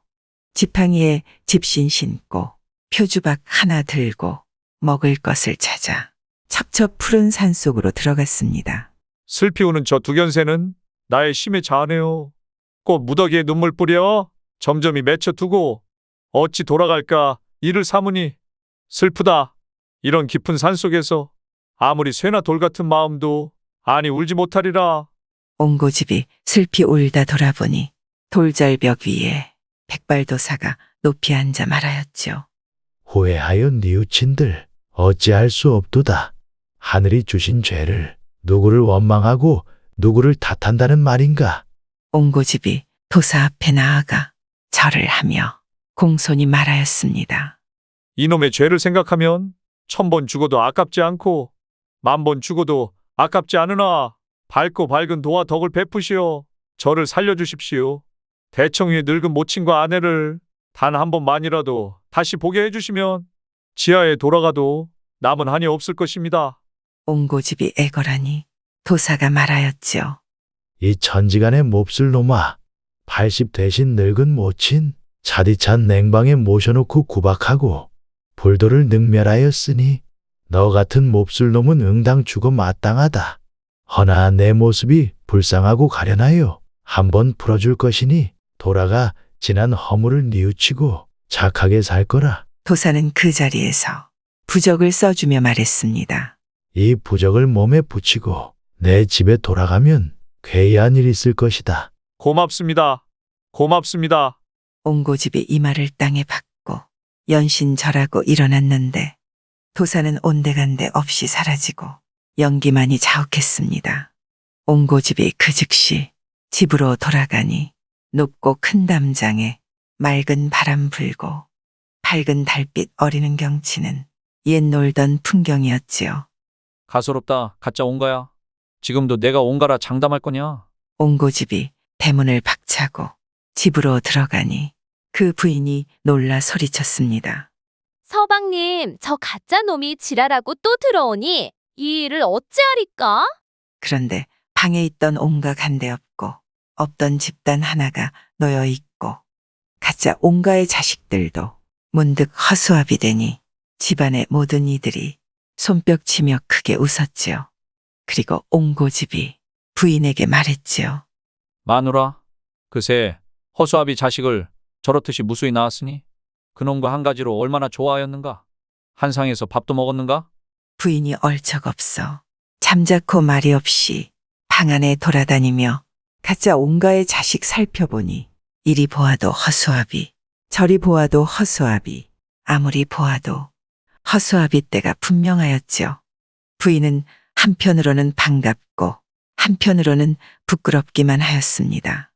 지팡이에 집신 신고 표주박 하나 들고 먹을 것을 찾아 첩첩 푸른 산속으로 들어갔습니다. 슬피 우는 저 두견새는 나의 심에 자아내요. 꽃 무더기에 눈물 뿌려 점점이 맺혀두고 어찌 돌아갈까 이를 삼으니 슬프다. 이런 깊은 산속에서 아무리 쇠나 돌 같은 마음도 아니 울지 못하리라. 옹고집이 슬피 울다 돌아보니 돌절벽 위에 백발도사가 높이 앉아 말하였지요. 후회하여 뉘우친들 어찌할 수 없도다. 하늘이 주신 죄를 누구를 원망하고 누구를 탓한다는 말인가? 옹고집이 도사 앞에 나아가 절을 하며 공손히 말하였습니다. 이놈의 죄를 생각하면 1000번 죽어도 아깝지 않고 10,000번 죽어도 아깝지 않으나 밝고 밝은 도와 덕을 베푸시어 저를 살려주십시오. 대청위의 늙은 모친과 아내를 단 한 번만이라도 다시 보게 해주시면 지하에 돌아가도 남은 한이 없을 것입니다. 옹고집이 애걸하니 도사가 말하였지요. 이 천지간의 몹쓸 놈아, 80 대신 늙은 모친 차디찬 냉방에 모셔놓고 구박하고 불도를 능멸하였으니 너 같은 몹쓸 놈은 응당 죽어 마땅하다. 허나 내 모습이 불쌍하고 가련하여 한번 풀어줄 것이니 돌아가 지난 허물을 뉘우치고 착하게 살 거라. 도사는 그 자리에서 부적을 써주며 말했습니다. 이 부적을 몸에 붙이고 내 집에 돌아가면 괴이한 일이 있을 것이다. 고맙습니다. 고맙습니다. 옹고집이 이 말을 땅에 박고 연신절하고 일어났는데 도사는 온데간데 없이 사라지고 연기만이 자욱했습니다. 옹고집이 그 즉시 집으로 돌아가니 높고 큰 담장에 맑은 바람 불고 밝은 달빛 어리는 경치는 옛 놀던 풍경이었지요. 가소롭다. 가짜 온가야. 지금도 내가 온가라 장담할 거냐? 옹고집이 대문을 박차고 집으로 들어가니 그 부인이 놀라 소리쳤습니다. 서방님, 저 가짜 놈이 지랄하고 또 들어오니 이 일을 어찌하리까? 그런데 방에 있던 온가 간데 없고 없던 집단 하나가 놓여 있고 가짜 온가의 자식들도 문득 허수아비 되니 집안의 모든 이들이 손뼉치며 크게 웃었지요. 그리고 옹고집이 부인에게 말했지요. 마누라, 그새 허수아비 자식을 저렇듯이 무수히 낳았으니 그놈과 한 가지로 얼마나 좋아하였는가? 한 상에서 밥도 먹었는가? 부인이 얼척없어 잠자코 말이 없이 방 안에 돌아다니며 가짜 온가의 자식 살펴보니 이리 보아도 허수아비, 저리 보아도 허수아비, 아무리 보아도 허수아비 때가 분명하였지요. 부인은 한편으로는 반갑고 한편으로는 부끄럽기만 하였습니다.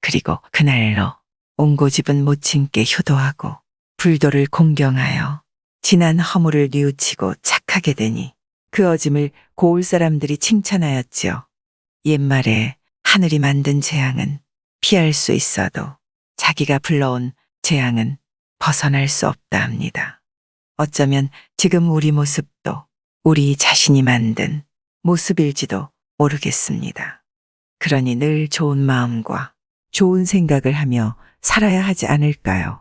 그리고 그날로 옹고집은 모친께 효도하고 불도를 공경하여 지난 허물을 뉘우치고 착하게 되니 그 어짐을 고을 사람들이 칭찬하였지요. 옛말에 하늘이 만든 재앙은 피할 수 있어도 자기가 불러온 재앙은 벗어날 수 없다 합니다. 어쩌면 지금 우리 모습도 우리 자신이 만든 모습일지도 모르겠습니다. 그러니 늘 좋은 마음과 좋은 생각을 하며 살아야 하지 않을까요?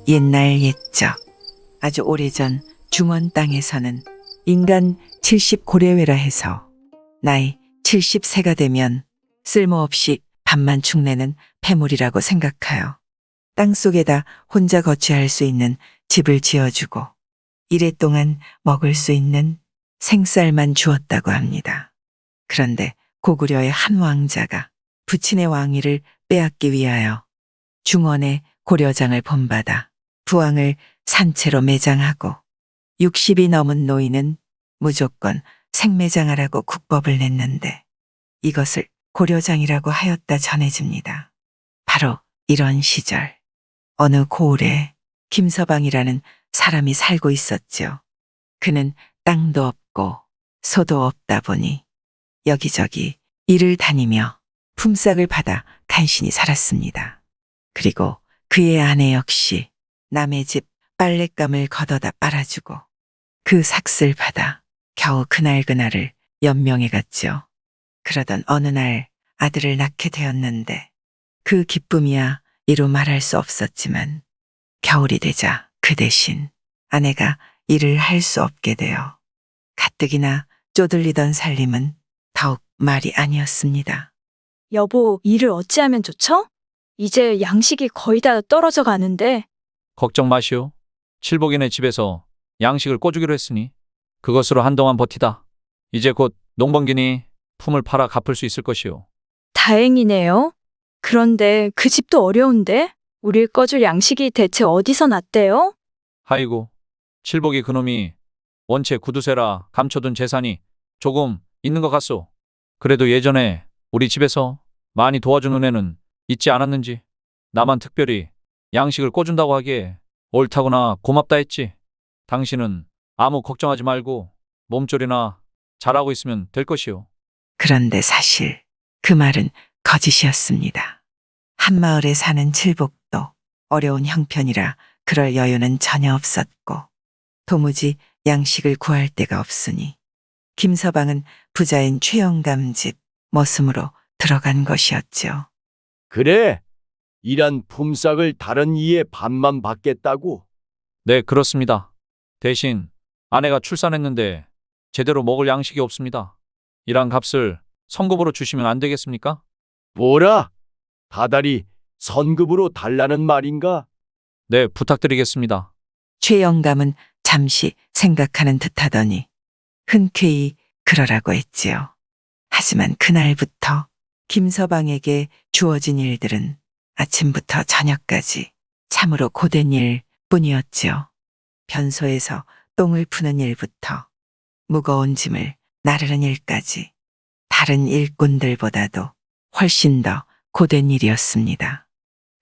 옛날 옛적 아주 오래전 중원 땅에서는 인간 70고래회라 해서 나이 70세가 되면 쓸모없이 밥만 축내는 패물이라고 생각하여 땅속에다 혼자 거주할 수 있는 집을 지어주고 이랫동안 먹을 수 있는 생쌀만 주었다고 합니다. 그런데 고구려의 한 왕자가 부친의 왕위를 빼앗기 위하여 중원의 고려장을 본받아 부왕을 산채로 매장하고 60이 넘은 노인은 무조건 생매장하라고 국법을 냈는데 이것을 고려장이라고 하였다 전해집니다. 바로 이런 시절 어느 고을에 김서방이라는 사람이 살고 있었죠. 그는 땅도 없고 소도 없다 보니 여기저기 일을 다니며 품삯을 받아 간신히 살았습니다. 그리고 그의 아내 역시 남의 집 빨랫감을 걷어다 빨아주고 그 삭슬 받아 겨우 그날그날을 연명해 갔죠. 그러던 어느 날 아들을 낳게 되었는데 그 기쁨이야 이루 말할 수 없었지만 겨울이 되자 그 대신 아내가 일을 할 수 없게 되어 가뜩이나 쪼들리던 살림은 더욱 말이 아니었습니다. 여보, 일을 어찌하면 좋죠? 이제 양식이 거의 다 떨어져 가는데. 걱정 마시오. 칠복이네 집에서 양식을 꿔주기로 했으니 그것으로 한동안 버티다. 이제 곧 농번기니 품을 팔아 갚을 수 있을 것이오. 다행이네요. 그런데 그 집도 어려운데? 우릴 꺼줄 양식이 대체 어디서 났대요? 아이고, 칠복이 그놈이 원체 구두쇠라 감춰둔 재산이 조금 있는 것 같소. 그래도 예전에 우리 집에서 많이 도와준 은혜는 잊지 않았는지 나만 특별히 양식을 꿔준다고 하기에 옳다구나 고맙다 했지. 당신은 아무 걱정하지 말고 몸조리나 잘하고 있으면 될 것이오. 그런데 사실 그 말은 거짓이었습니다. 한마을에 사는 칠복도 어려운 형편이라 그럴 여유는 전혀 없었고 도무지 양식을 구할 데가 없으니 김서방은 부자인 최영감 집 머슴으로 들어간 것이었죠. 그래, 일한 품삯을 다른 이의 반만 받겠다고? 네, 그렇습니다. 대신 아내가 출산했는데 제대로 먹을 양식이 없습니다. 일한 값을 성급으로 주시면 안 되겠습니까? 뭐라? 다달이 선급으로 달라는 말인가? 네, 부탁드리겠습니다. 최영감은 잠시 생각하는 듯하더니 흔쾌히 그러라고 했지요. 하지만 그날부터 김서방에게 주어진 일들은 아침부터 저녁까지 참으로 고된 일 뿐이었지요. 변소에서 똥을 푸는 일부터 무거운 짐을 나르는 일까지 다른 일꾼들보다도 훨씬 더 고된 일이었습니다.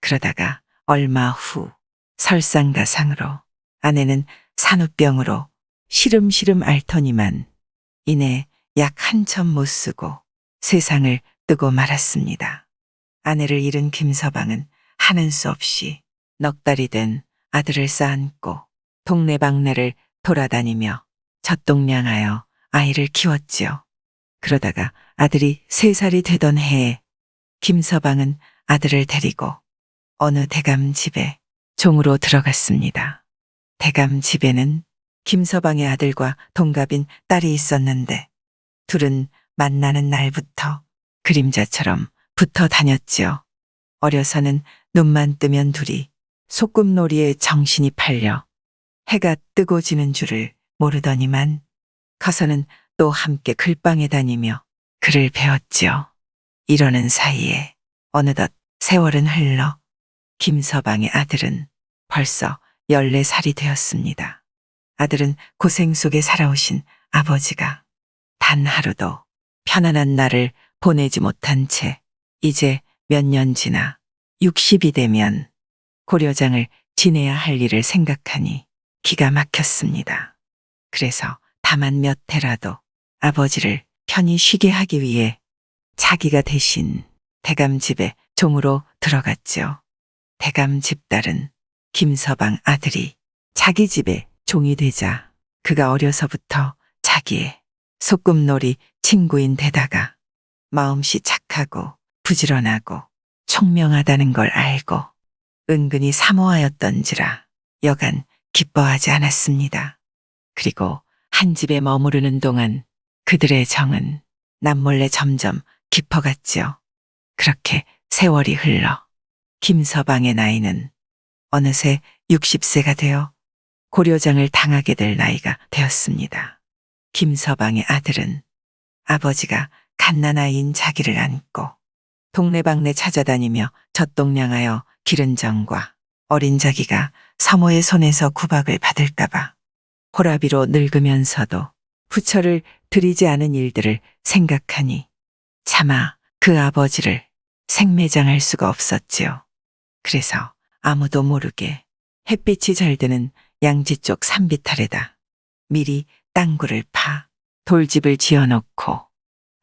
그러다가 얼마 후 설상가상으로 아내는 산후병으로 시름시름 앓더니만 이내 약 한 점 못 쓰고 세상을 뜨고 말았습니다. 아내를 잃은 김서방은 하는 수 없이 넉 달이 된 아들을 쌓안고 동네방네를 돌아다니며 젖동량하여 아이를 키웠지요. 그러다가 아들이 3살이 되던 해에 김서방은 아들을 데리고 어느 대감 집에 종으로 들어갔습니다. 대감 집에는 김서방의 아들과 동갑인 딸이 있었는데 둘은 만나는 날부터 그림자처럼 붙어 다녔지요. 어려서는 눈만 뜨면 둘이 소꿉놀이에 정신이 팔려 해가 뜨고 지는 줄을 모르더니만 커서는 또 함께 글방에 다니며 글을 배웠지요. 이러는 사이에 어느덧 세월은 흘러 김서방의 아들은 벌써 14살이 되었습니다. 아들은 고생 속에 살아오신 아버지가 단 하루도 편안한 날을 보내지 못한 채 이제 몇 년 지나 60이 되면 고려장을 지내야 할 일을 생각하니 기가 막혔습니다. 그래서 다만 몇 해라도 아버지를 편히 쉬게 하기 위해 자기가 대신 대감 집에 종으로 들어갔죠. 대감 집딸은 김서방 아들이 자기 집에 종이 되자 그가 어려서부터 자기의 소꿉놀이 친구인 데다가 마음씨 착하고 부지런하고 총명하다는 걸 알고 은근히 사모하였던지라 여간 기뻐하지 않았습니다. 그리고 한 집에 머무르는 동안 그들의 정은 남몰래 점점 깊어갔지요. 그렇게 세월이 흘러 김서방의 나이는 어느새 60세가 되어 고려장을 당하게 될 나이가 되었습니다. 김서방의 아들은 아버지가 갓난아이인 자기를 안고 동네방네 찾아다니며 젖동량하여 기른 정과 어린 자기가 사모의 손에서 구박을 받을까봐 호라비로 늙으면서도 부처를 들이지 않은 일들을 생각하니 차마 그 아버지를 생매장할 수가 없었지요. 그래서 아무도 모르게 햇빛이 잘 드는 양지 쪽 산비탈에다 미리 땅굴을 파 돌집을 지어놓고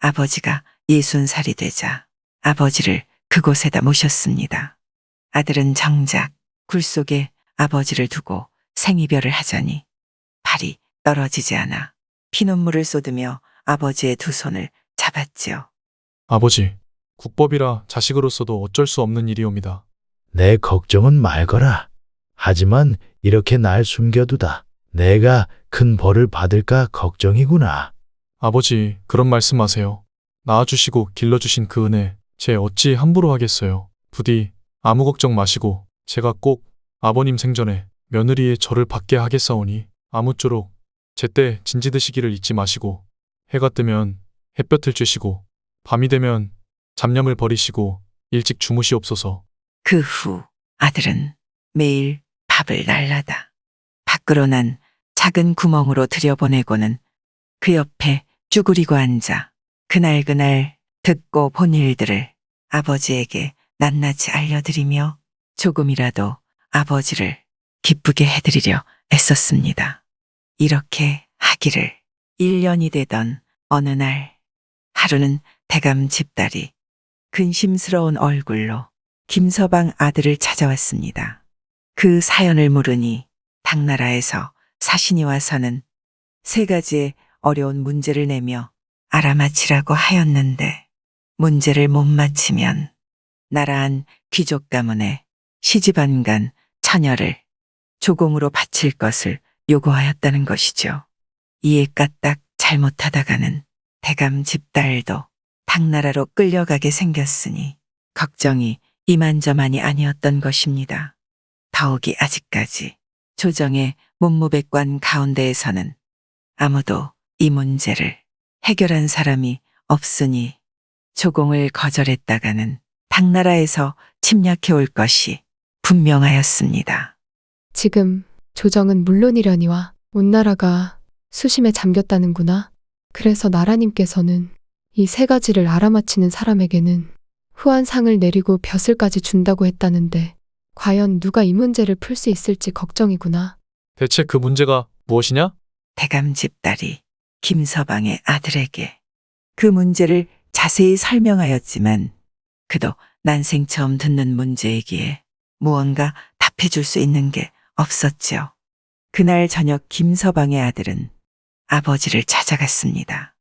아버지가 60살이 되자 아버지를 그곳에다 모셨습니다. 아들은 정작 굴 속에 아버지를 두고 생이별을 하자니 발이 떨어지지 않아 피눈물을 쏟으며 아버지의 두 손을 잡았지요. 아버지, 국법이라 자식으로서도 어쩔 수 없는 일이옵니다. 내 걱정은 말거라. 하지만 이렇게 날 숨겨두다 내가 큰 벌을 받을까 걱정이구나. 아버지, 그런 말씀하세요. 낳아주시고 길러주신 그 은혜 제 어찌 함부로 하겠어요. 부디 아무 걱정 마시고 제가 꼭 아버님 생전에 며느리의 절을 받게 하겠사오니 아무쪼록 제때 진지 드시기를 잊지 마시고 해가 뜨면 햇볕을 쬐시고 밤이 되면 잡념을 버리시고 일찍 주무시옵소서. 그 후 아들은 매일 밥을 날라다 밖으로 난 작은 구멍으로 들여보내고는 그 옆에 쭈그리고 앉아 그날 듣고 본 일들을 아버지에게 낱낱이 알려드리며 조금이라도 아버지를 기쁘게 해드리려 애썼습니다. 이렇게 하기를 1년이 되던 어느 날 하루는 대감 집딸이 근심스러운 얼굴로 김서방 아들을 찾아왔습니다. 그 사연을 물으니 당나라에서 사신이 와서는 3가지의 어려운 문제를 내며 알아맞히라고 하였는데 문제를 못 맞히면 나라한 귀족 가문에 시집안간 처녀를 조공으로 바칠 것을 요구하였다는 것이죠. 이에 까딱 잘못하다가는 대감 집딸도 당나라로 끌려가게 생겼으니 걱정이 이만저만이 아니었던 것입니다. 더욱이 아직까지 조정의 문무백관 가운데에서는 아무도 이 문제를 해결한 사람이 없으니 조공을 거절했다가는 당나라에서 침략해 올 것이 분명하였습니다. 지금 조정은 물론이려니와 온 나라가 수심에 잠겼다는구나. 그래서 나라님께서는 이 3가지를 알아맞히는 사람에게는 후한상을 내리고 벼슬까지 준다고 했다는데 과연 누가 이 문제를 풀 수 있을지 걱정이구나. 대체 그 문제가 무엇이냐? 대감 집딸이 김서방의 아들에게 그 문제를 자세히 설명하였지만 그도 난생 처음 듣는 문제이기에 무언가 답해줄 수 있는 게 없었지요. 그날 저녁 김서방의 아들은 아버지를 찾아갔습니다.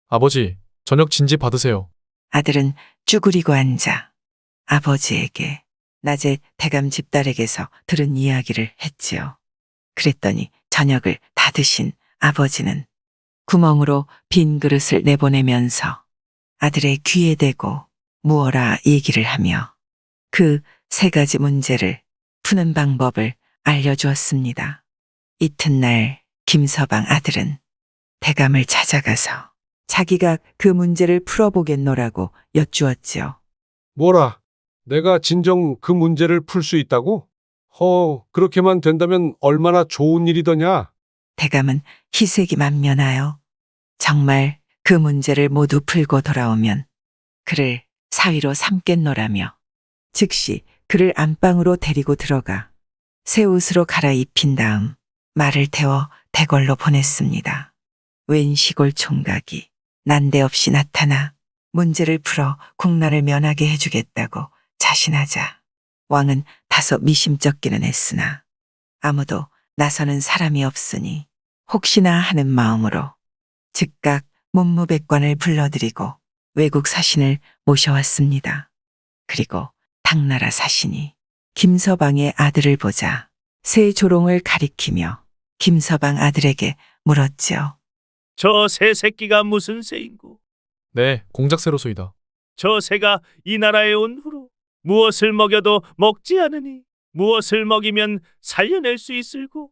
아버지, 저녁 진지 받으세요. 아들은 쭈그리고 앉아 아버지에게 낮에 대감 집딸에게서 들은 이야기를 했지요. 그랬더니 저녁을 다 드신 아버지는 구멍으로 빈 그릇을 내보내면서 아들의 귀에 대고 무어라 얘기를 하며 그 3가지 문제를 푸는 방법을 알려주었습니다. 이튿날 김서방 아들은 대감을 찾아가서 자기가 그 문제를 풀어보겠노라고 여쭈었지요. 뭐라? 내가 진정 그 문제를 풀 수 있다고? 그렇게만 된다면 얼마나 좋은 일이더냐? 대감은 희색이 만면하여 정말 그 문제를 모두 풀고 돌아오면 그를 사위로 삼겠노라며 즉시 그를 안방으로 데리고 들어가 새 옷으로 갈아입힌 다음 말을 태워 대궐로 보냈습니다. 웬 시골 총각이 난데없이 나타나 문제를 풀어 국난을 면하게 해주겠다고 자신하자 왕은 다소 미심쩍기는 했으나 아무도 나서는 사람이 없으니 혹시나 하는 마음으로 즉각 문무백관을 불러들이고 외국 사신을 모셔왔습니다. 그리고 당나라 사신이 김서방의 아들을 보자 새 조롱을 가리키며 김서방 아들에게 물었지요. 저 새 새끼가 무슨 새인고? 네, 공작새로소이다. 저 새가 이 나라에 온 후로 무엇을 먹여도 먹지 않으니 무엇을 먹이면 살려낼 수 있을고?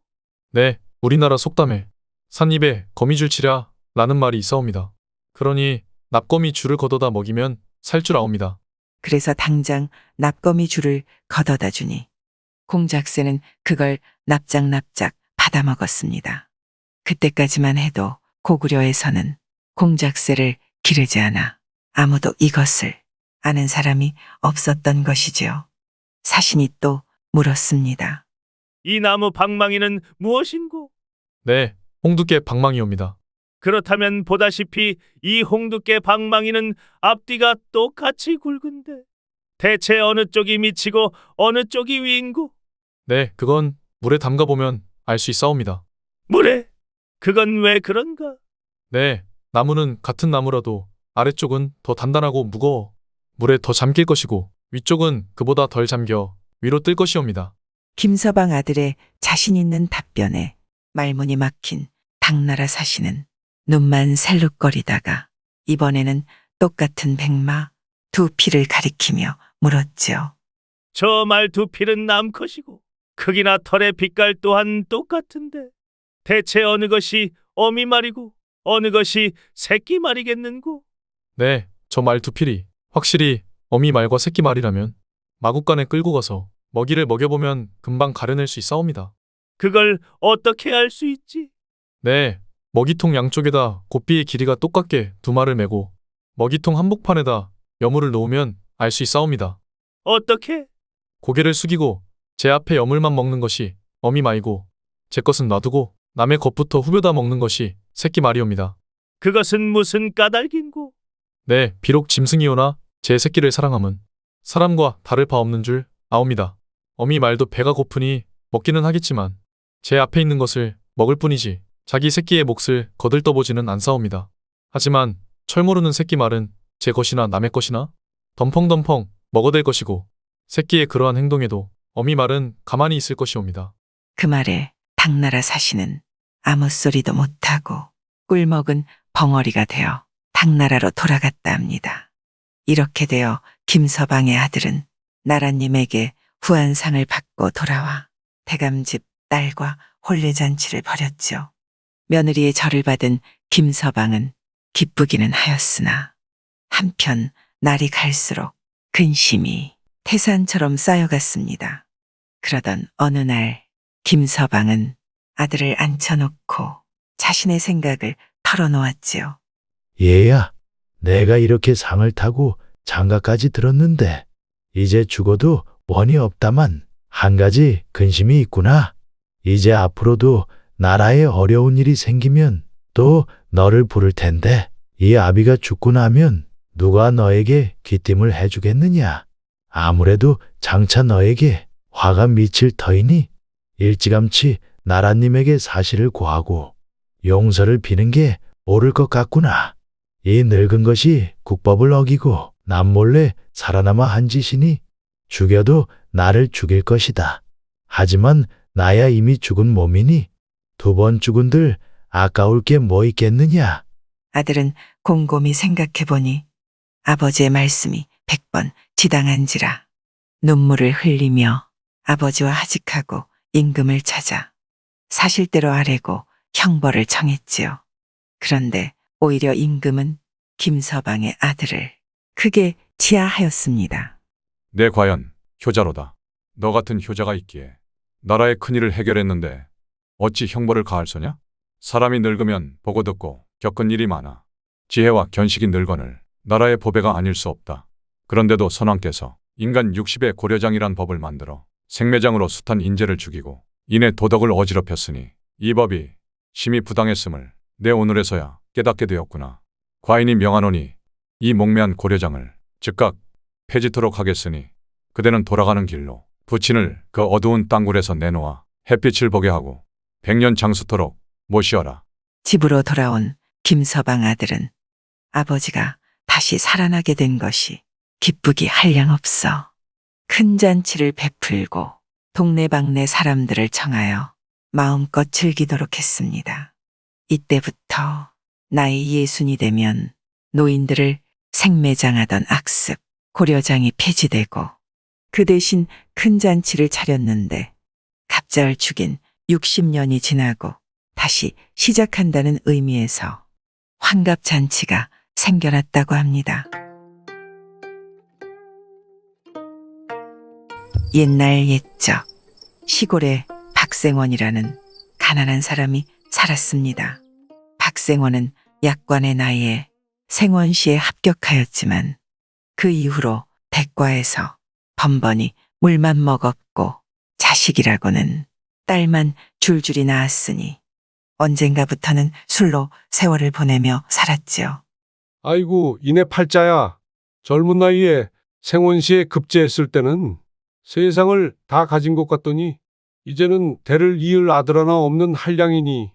네, 우리나라 속담에 산입에 거미줄 치랴 라는 말이 있사옵니다. 그러니 납거미 줄을 걷어다 먹이면 살 줄 아옵니다. 그래서 당장 납거미 줄을 걷어다 주니 공작새는 그걸 납작납작 받아 먹었습니다. 그때까지만 해도 고구려에서는 공작새를 기르지 않아 아무도 이것을 아는 사람이 없었던 것이지요. 사신이 또 물었습니다. 이 나무 방망이는 무엇인고? 네, 홍두깨 방망이옵니다. 그렇다면 보다시피 이 홍두깨 방망이는 앞뒤가 똑같이 굵은데 대체 어느 쪽이 밑이고 어느 쪽이 위인고? 네, 그건 물에 담가보면 알 수 있사옵니다. 물에? 그건 왜 그런가? 네, 나무는 같은 나무라도 아래쪽은 더 단단하고 무거워 물에 더 잠길 것이고 위쪽은 그보다 덜 잠겨 위로 뜰 것이옵니다. 김서방 아들의 자신 있는 답변에 말문이 막힌 당나라 사신은 눈만 살룩거리다가 이번에는 똑같은 백마 두 피를 가리키며 물었지요. 저 말 두 필은 남컷이고 크기나 털의 빛깔 또한 똑같은데 대체 어느 것이 어미 말이고 어느 것이 새끼 말이겠는고? 네, 저 말 두 필이 확실히 어미 말과 새끼 말이라면 마구간에 끌고 가서 먹이를 먹여보면 금방 가려낼 수 있사옵니다. 그걸 어떻게 알 수 있지? 네, 먹이통 양쪽에다 고삐의 길이가 똑같게 두 마를 메고 먹이통 한복판에다 여물을 놓으면 알 수 있사옵니다. 어떻게? 고개를 숙이고 제 앞에 여물만 먹는 것이 어미 말이고 제 것은 놔두고 남의 것부터 후벼다 먹는 것이 새끼 말이옵니다. 그것은 무슨 까닭인고? 네, 비록 짐승이오나 제 새끼를 사랑함은 사람과 다를 바 없는 줄 아옵니다. 어미 말도 배가 고프니 먹기는 하겠지만 제 앞에 있는 것을 먹을 뿐이지 자기 새끼의 몫을 거들떠보지는 않사옵니다. 하지만 철 모르는 새끼 말은 제 것이나 남의 것이나 덤펑덤펑 먹어댈 것이고 새끼의 그러한 행동에도 어미 말은 가만히 있을 것이옵니다. 그 말에 당나라 사시는 아무 소리도 못하고 꿀먹은 벙어리가 되어 당나라로 돌아갔다 합니다. 이렇게 되어 김서방의 아들은 나라님에게 후한상을 받고 돌아와 대감집 딸과 혼례잔치를 벌였죠. 며느리의 절을 받은 김서방은 기쁘기는 하였으나 한편 날이 갈수록 근심이 태산처럼 쌓여갔습니다. 그러던 어느 날 김서방은 아들을 앉혀놓고 자신의 생각을 털어놓았지요. 얘야, 내가 이렇게 상을 타고 장가까지 들었는데 이제 죽어도 원이 없다만 한 가지 근심이 있구나. 이제 앞으로도 나라에 어려운 일이 생기면 또 너를 부를 텐데 이 아비가 죽고 나면 누가 너에게 귀띔을 해주겠느냐. 아무래도 장차 너에게 화가 미칠 터이니 일찌감치 나라님에게 사실을 고하고 용서를 비는 게 옳을 것 같구나. 이 늙은 것이 국법을 어기고 남몰래 살아남아 한 짓이니 죽여도 나를 죽일 것이다. 하지만 나야 이미 죽은 몸이니 두 번 죽은들 아까울 게 뭐 있겠느냐. 아들은 곰곰이 생각해보니 아버지의 말씀이 100번 지당한지라 눈물을 흘리며 아버지와 하직하고 임금을 찾아 사실대로 아뢰고 형벌을 청했지요. 그런데 오히려 임금은 김서방의 아들을 크게 지하하였습니다. 내 과연 효자로다. 너 같은 효자가 있기에 나라의 큰일을 해결했는데 어찌 형벌을 가할소냐? 사람이 늙으면 보고 듣고 겪은 일이 많아. 지혜와 견식이 늙거늘 나라의 보배가 아닐 수 없다. 그런데도 선왕께서 인간 60의 고려장이란 법을 만들어 생매장으로 숱한 인재를 죽이고 이내 도덕을 어지럽혔으니 이 법이 심히 부당했음을 내 오늘에서야 깨닫게 되었구나. 과인이 명하노니 이 목매한 고려장을 즉각 폐지토록 하겠으니 그대는 돌아가는 길로 부친을 그 어두운 땅굴에서 내놓아 햇빛을 보게 하고 100년 장수토록 모시어라. 집으로 돌아온 김서방 아들은 아버지가 다시 살아나게 된 것이 기쁘기 한량없어 큰 잔치를 베풀고 동네방네 사람들을 청하여 마음껏 즐기도록 했습니다. 이때부터 나이 60이 되면 노인들을 생매장하던 악습 고려장이 폐지되고 그 대신 큰 잔치를 차렸는데 갑자을 죽인 60년이 지나고 다시 시작한다는 의미에서 환갑잔치가 생겨났다고 합니다. 옛날 옛적 시골에 박생원이라는 가난한 사람이 살았습니다. 박생원은 약관의 나이에 생원시에 합격하였지만 그 이후로 대과에서 번번이 물만 먹었고 자식이라고는 딸만 줄줄이 낳았으니 언젠가부터는 술로 세월을 보내며 살았지요. 아이고, 이내 팔자야. 젊은 나이에 생원시에 급제했을 때는 세상을 다 가진 것 같더니 이제는 대를 이을 아들 하나 없는 한량이니.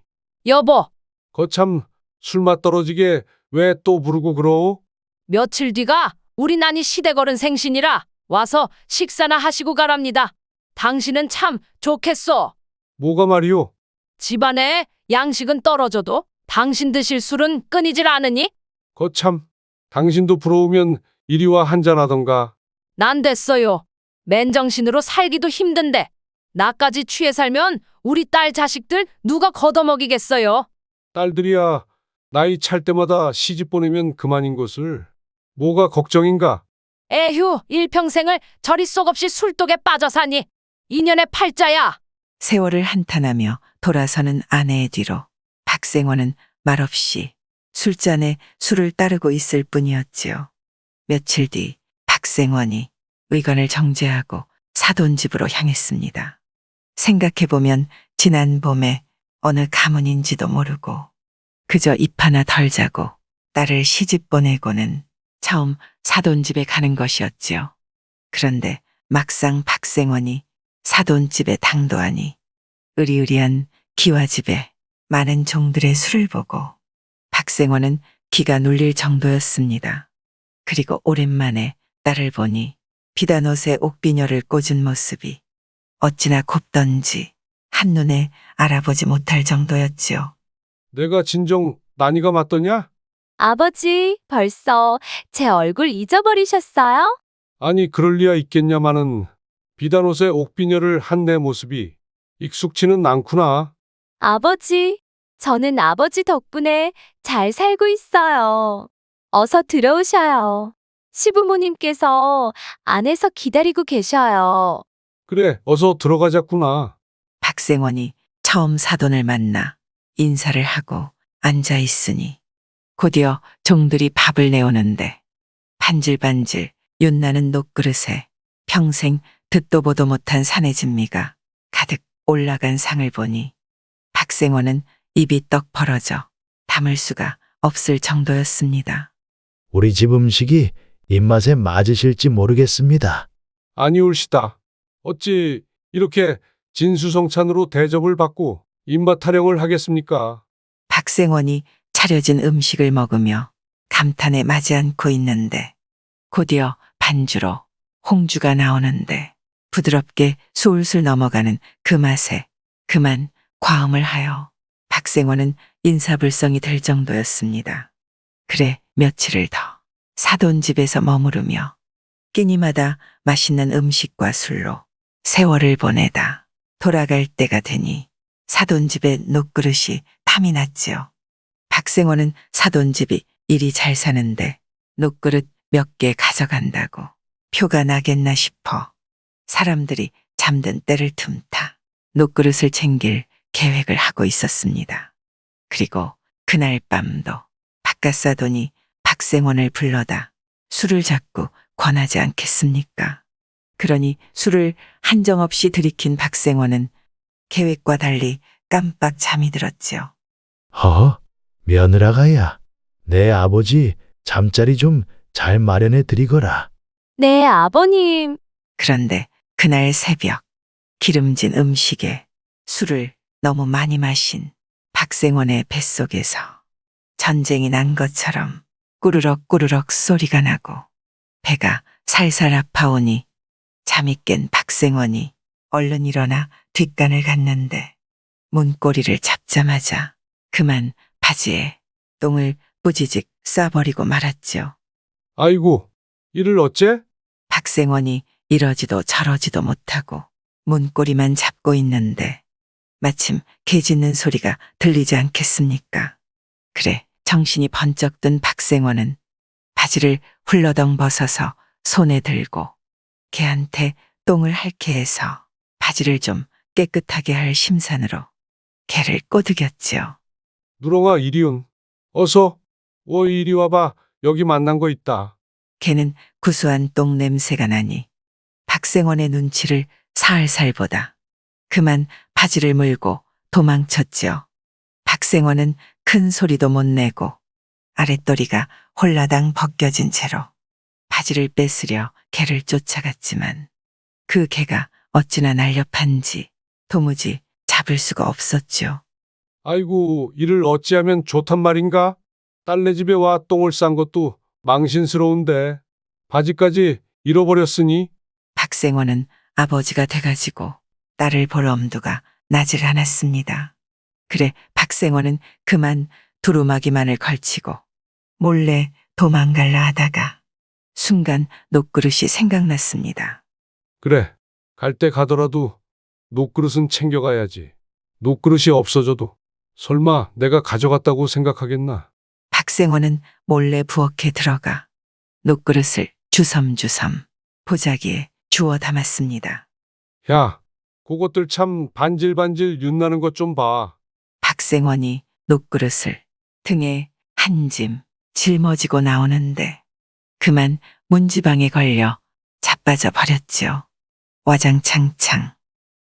여보, 거참 술맛 떨어지게 왜 또 부르고 그러? 며칠 뒤가 우리 난이 시대 걸은 생신이라 와서 식사나 하시고 가랍니다. 당신은 참 좋겠소. 뭐가 말이오? 집안에 양식은 떨어져도 당신 드실 술은 끊이질 않으니? 거참, 당신도 부러우면 이리와 한잔하던가. 난 됐어요. 맨정신으로 살기도 힘든데 나까지 취해 살면 우리 딸 자식들 누가 걷어먹이겠어요? 딸들이야, 나이 찰 때마다 시집 보내면 그만인 것을. 뭐가 걱정인가? 에휴, 일평생을 저리 속 없이 술독에 빠져 사니. 인연의 팔자야. 세월을 한탄하며 돌아서는 아내의 뒤로 박생원은 말없이 술잔에 술을 따르고 있을 뿐이었지요. 며칠 뒤 박생원이 의관을 정제하고 사돈집으로 향했습니다. 생각해보면 지난 봄에 어느 가문인지도 모르고 그저 입 하나 덜 자고 딸을 시집 보내고는 처음 사돈집에 가는 것이었지요. 그런데 막상 박생원이 사돈집에 당도하니 으리으리한 기와집에 많은 종들의 술을 보고 박생원은 기가 눌릴 정도였습니다. 그리고 오랜만에 딸을 보니 비단옷에 옥비녀를 꽂은 모습이 어찌나 곱던지 한눈에 알아보지 못할 정도였지요. 내가 진정 난이가 맞더냐? 아버지, 벌써 제 얼굴 잊어버리셨어요? 아니 그럴 리야 있겠냐마는 비단옷에 옥비녀를 한 내 모습이 익숙치는 않구나. 아버지, 저는 아버지 덕분에 잘 살고 있어요. 어서 들어오셔요. 시부모님께서 안에서 기다리고 계셔요. 그래, 어서 들어가자꾸나. 박생원이 처음 사돈을 만나 인사를 하고 앉아 있으니 곧이어 종들이 밥을 내오는데 반질반질 윤나는 녹그릇에 평생 듣도 보도 못한 산의 진미가 가득 올라간 상을 보니 박생원은 입이 떡 벌어져 담을 수가 없을 정도였습니다. 우리 집 음식이 입맛에 맞으실지 모르겠습니다. 아니올시다. 어찌 이렇게 진수성찬으로 대접을 받고 입맛 타령을 하겠습니까? 박생원이 차려진 음식을 먹으며 감탄에 마지 않고 있는데 곧이어 반주로 홍주가 나오는데 부드럽게 술술 넘어가는 그 맛에 그만 과음을 하여 박생원은 인사불성이 될 정도였습니다. 그래 며칠을 더 사돈집에서 머무르며 끼니마다 맛있는 음식과 술로 세월을 보내다 돌아갈 때가 되니 사돈집의 녹그릇이 탐이 났지요. 박생원은 사돈집이 일이 잘 사는데 녹그릇 몇 개 가져간다고 표가 나겠나 싶어 사람들이 잠든 때를 틈타 녹그릇을 챙길 계획을 하고 있었습니다. 그리고 그날 밤도 바깥사돈이 박생원을 불러다 술을 자꾸 권하지 않겠습니까? 그러니 술을 한정없이 들이킨 박생원은 계획과 달리 깜빡 잠이 들었지요. 며느라가야, 내 아버지 잠자리 좀 잘 마련해 드리거라. 네, 아버님. 그런데 그날 새벽 기름진 음식에 술을 너무 많이 마신 박생원의 뱃속에서 전쟁이 난 것처럼 꾸르륵 꾸르륵 소리가 나고 배가 살살 아파오니 잠이 깬 박생원이 얼른 일어나 뒷간을 갔는데 문고리를 잡자마자 그만 바지에 똥을 뿌지직 싸버리고 말았죠. 아이고, 이를 어째? 박생원이 이러지도 저러지도 못하고 문고리만 잡고 있는데 마침 개 짖는 소리가 들리지 않겠습니까? 그래 정신이 번쩍 든 박생원은 바지를 훌러덩 벗어서 손에 들고 개한테 똥을 핥게 해서 바지를 좀 깨끗하게 할 심산으로 개를 꼬드겼지요. 누렁아 이리온. 어서 이리 와봐. 여기 만난 거 있다. 개는 구수한 똥 냄새가 나니 박생원의 눈치를 살살 보다 그만 바지를 물고 도망쳤지요. 박생원은 큰 소리도 못 내고 아랫도리가 홀라당 벗겨진 채로 바지를 뺏으려 개를 쫓아갔지만 그 개가 어찌나 날렵한지 도무지 잡을 수가 없었지요. 아이고, 이를 어찌하면 좋단 말인가? 딸네 집에 와 똥을 싼 것도 망신스러운데 바지까지 잃어버렸으니. 박생원은 아버지가 돼가지고 딸을 볼 엄두가 나질 않았습니다. 그래 박생원은 그만 두루마기만을 걸치고 몰래 도망갈라 하다가 순간 녹그릇이 생각났습니다. 그래, 갈 때 가더라도 녹그릇은 챙겨가야지. 녹그릇이 없어져도 설마 내가 가져갔다고 생각하겠나? 박생원은 몰래 부엌에 들어가 녹그릇을 주섬주섬 보자기에 주워 담았습니다. 야, 그것들 참 반질반질 윤나는 것 좀 봐. 박생원이 녹그릇을 등에 한 짐 짊어지고 나오는데 그만 문지방에 걸려 자빠져 버렸지요. 와장창창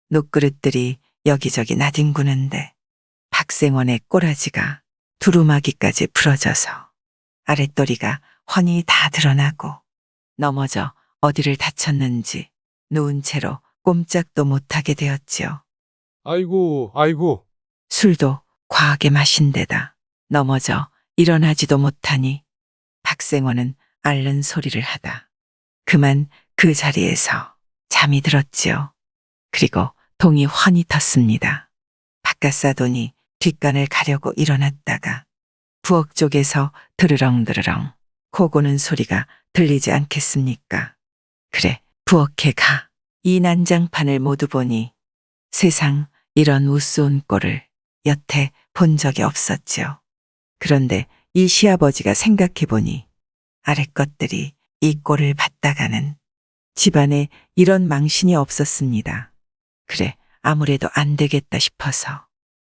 녹그릇들이 여기저기 나뒹구는데 박생원의 꼬라지가 두루마기까지 부러져서 아랫도리가 훤히 다 드러나고 넘어져 어디를 다쳤는지 누운 채로 꼼짝도 못하게 되었지요. 아이고, 아이고. 술도 과하게 마신 데다 넘어져 일어나지도 못하니 박생원은 앓는 소리를 하다 그만 그 자리에서 잠이 들었지요. 그리고 동이 훤히 텄습니다. 바깥사돈이 뒷간을 가려고 일어났다가 부엌 쪽에서 드르렁드르렁 고고는 소리가 들리지 않겠습니까? 그래, 부엌에 가. 이 난장판을 모두 보니 세상 이런 우스운 꼴을 여태 본 적이 없었지요. 그런데 이 시아버지가 생각해보니 아랫 것들이 이 꼴을 봤다가는 집안에 이런 망신이 없었습니다. 그래, 아무래도 안 되겠다 싶어서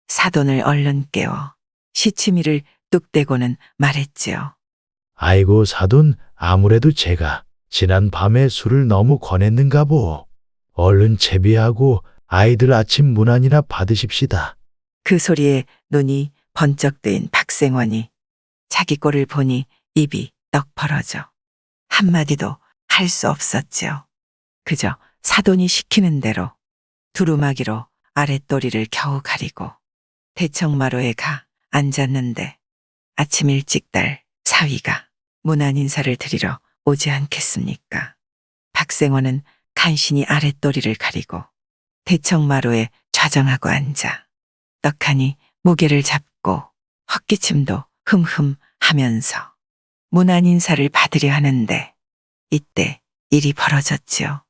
사돈을 얼른 깨워 시치미를 뚝대고는 말했지요. 아이고 사돈, 아무래도 제가 지난 밤에 술을 너무 권했는가 보. 얼른 채비하고 아이들 아침 문안이나 받으십시다. 그 소리에 눈이 번쩍 뜨인 박생원이 자기 꼴을 보니 입이 떡 벌어져 한마디도 할 수 없었지요. 그저 사돈이 시키는 대로 두루마기로 아랫도리를 겨우 가리고 대청마루에 가 앉았는데 아침 일찍 딸 사위가 문안 인사를 드리러 오지 않겠습니까? 박생원은 간신히 아랫도리를 가리고 대청마루에 좌정하고 앉아 떡하니 무게를 잡고 헛기침도 흠흠 하면서 문안 인사를 받으려 하는데 이때 일이 벌어졌지요.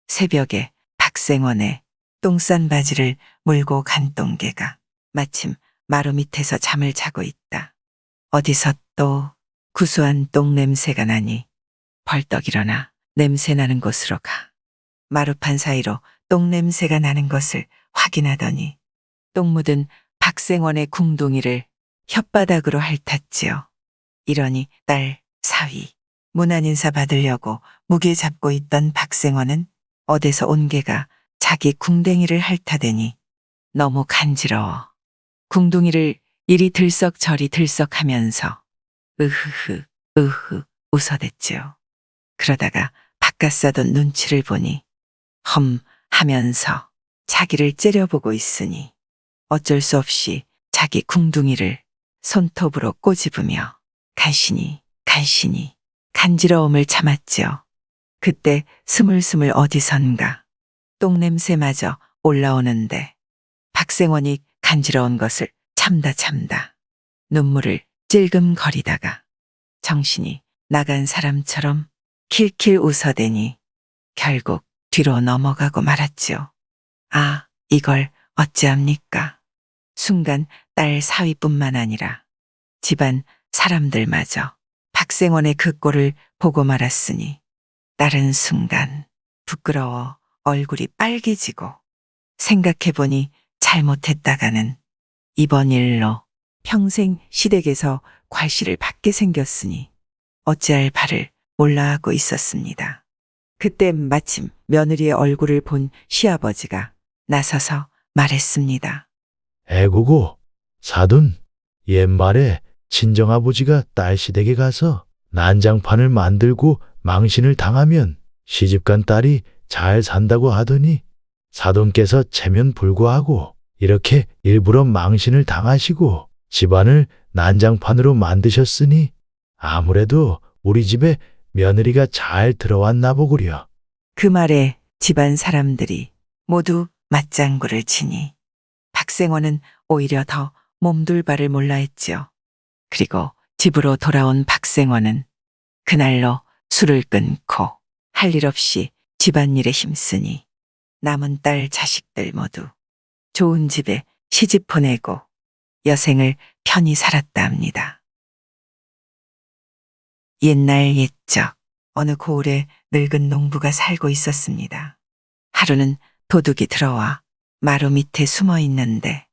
새벽에 박생원의 똥싼 바지를 물고 간 똥개가 마침 마루 밑에서 잠을 자고 있다. 어디서 또 구수한 똥 냄새가 나니 벌떡 일어나 냄새 나는 곳으로 가. 마루판 사이로 똥 냄새가 나는 것을 확인하더니 똥 묻은 박생원의 궁둥이를 혓바닥으로 핥았지요. 이러니 딸 사위 문안 인사 받으려고 무게 잡고 있던 박생원은 어디서 온 개가 자기 궁뎅이를 핥아대니 너무 간지러워 궁둥이를 이리 들썩 저리 들썩하면서 으흐흐 웃어댔지요. 그러다가 바깥사돈 눈치를 보니 험 하면서 자기를 째려보고 있으니 어쩔 수 없이 자기 궁둥이를 손톱으로 꼬집으며 간신히 간지러움을 참았지요. 그때 스물스물 어디선가 똥냄새마저 올라오는데 박생원이 간지러운 것을 참다 눈물을 찔금거리다가 정신이 나간 사람처럼 킬킬 웃어대니 결국 뒤로 넘어가고 말았지요. 아, 이걸 어찌합니까? 순간 딸 사위뿐만 아니라 집안 사람들마저 박생원의 그 꼴을 보고 말았으니 딸은 순간 부끄러워 얼굴이 빨개지고 생각해보니 잘못했다가는 이번 일로 평생 시댁에서 괄시를 받게 생겼으니 어찌할 바를 몰라 하고 있었습니다. 그때 마침 며느리의 얼굴을 본 시아버지가 나서서 말했습니다. 애고고, 사돈, 옛말에 친정아버지가 딸 시댁에 가서 난장판을 만들고 망신을 당하면 시집간 딸이 잘 산다고 하더니 사돈께서 체면 불구하고 이렇게 일부러 망신을 당하시고 집안을 난장판으로 만드셨으니 아무래도 우리 집에 며느리가 잘 들어왔나 보구려. 그 말에 집안 사람들이 모두 맞장구를 치니 박생원은 오히려 더 몸둘 바를 몰라 했지요. 그리고 집으로 돌아온 박생원은 그날로 술을 끊고 할 일 없이 집안일에 힘쓰니 남은 딸 자식들 모두 좋은 집에 시집 보내고 여생을 편히 살았다 합니다. 옛날 옛적 어느 고을에 늙은 농부가 살고 있었습니다. 하루는 도둑이 들어와 마루 밑에 숨어 있는데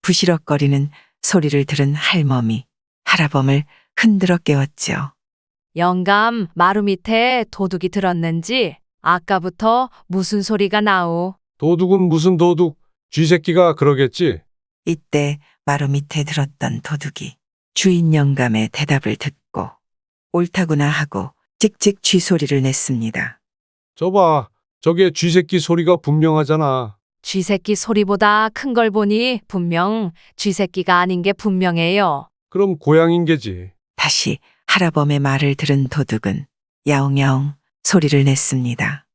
부시럭거리는 소리를 들은 할멈이 할아범을 흔들어 깨웠지요. 영감, 마루 밑에 도둑이 들었는지 아까부터 무슨 소리가 나오? 도둑은 무슨 도둑? 쥐새끼가 그러겠지. 이때 마루 밑에 들었던 도둑이 주인 영감의 대답을 듣고 옳다구나 하고 찍찍 쥐 소리를 냈습니다. 저봐, 저게 쥐새끼 소리가 분명하잖아. 쥐새끼 소리보다 큰 걸 보니 분명 쥐새끼가 아닌 게 분명해요. 그럼 고양인 게지. 다시 할아범의 말을 들은 도둑은 야옹야옹 소리를 냈습니다.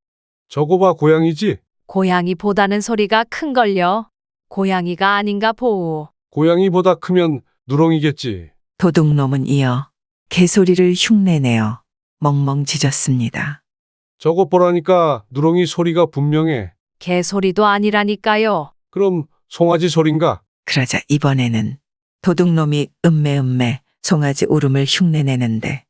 저거 봐, 고양이지? 고양이보다는 소리가 큰걸요. 고양이가 아닌가 보오. 고양이보다 크면 누렁이겠지. 도둑놈은 이어 개소리를 흉내내어 멍멍 짖었습니다. 저거 보라니까 누렁이 소리가 분명해. 개소리도 아니라니까요. 그럼 송아지 소린가? 그러자 이번에는 도둑놈이 음매음매 송아지 울음을 흉내내는데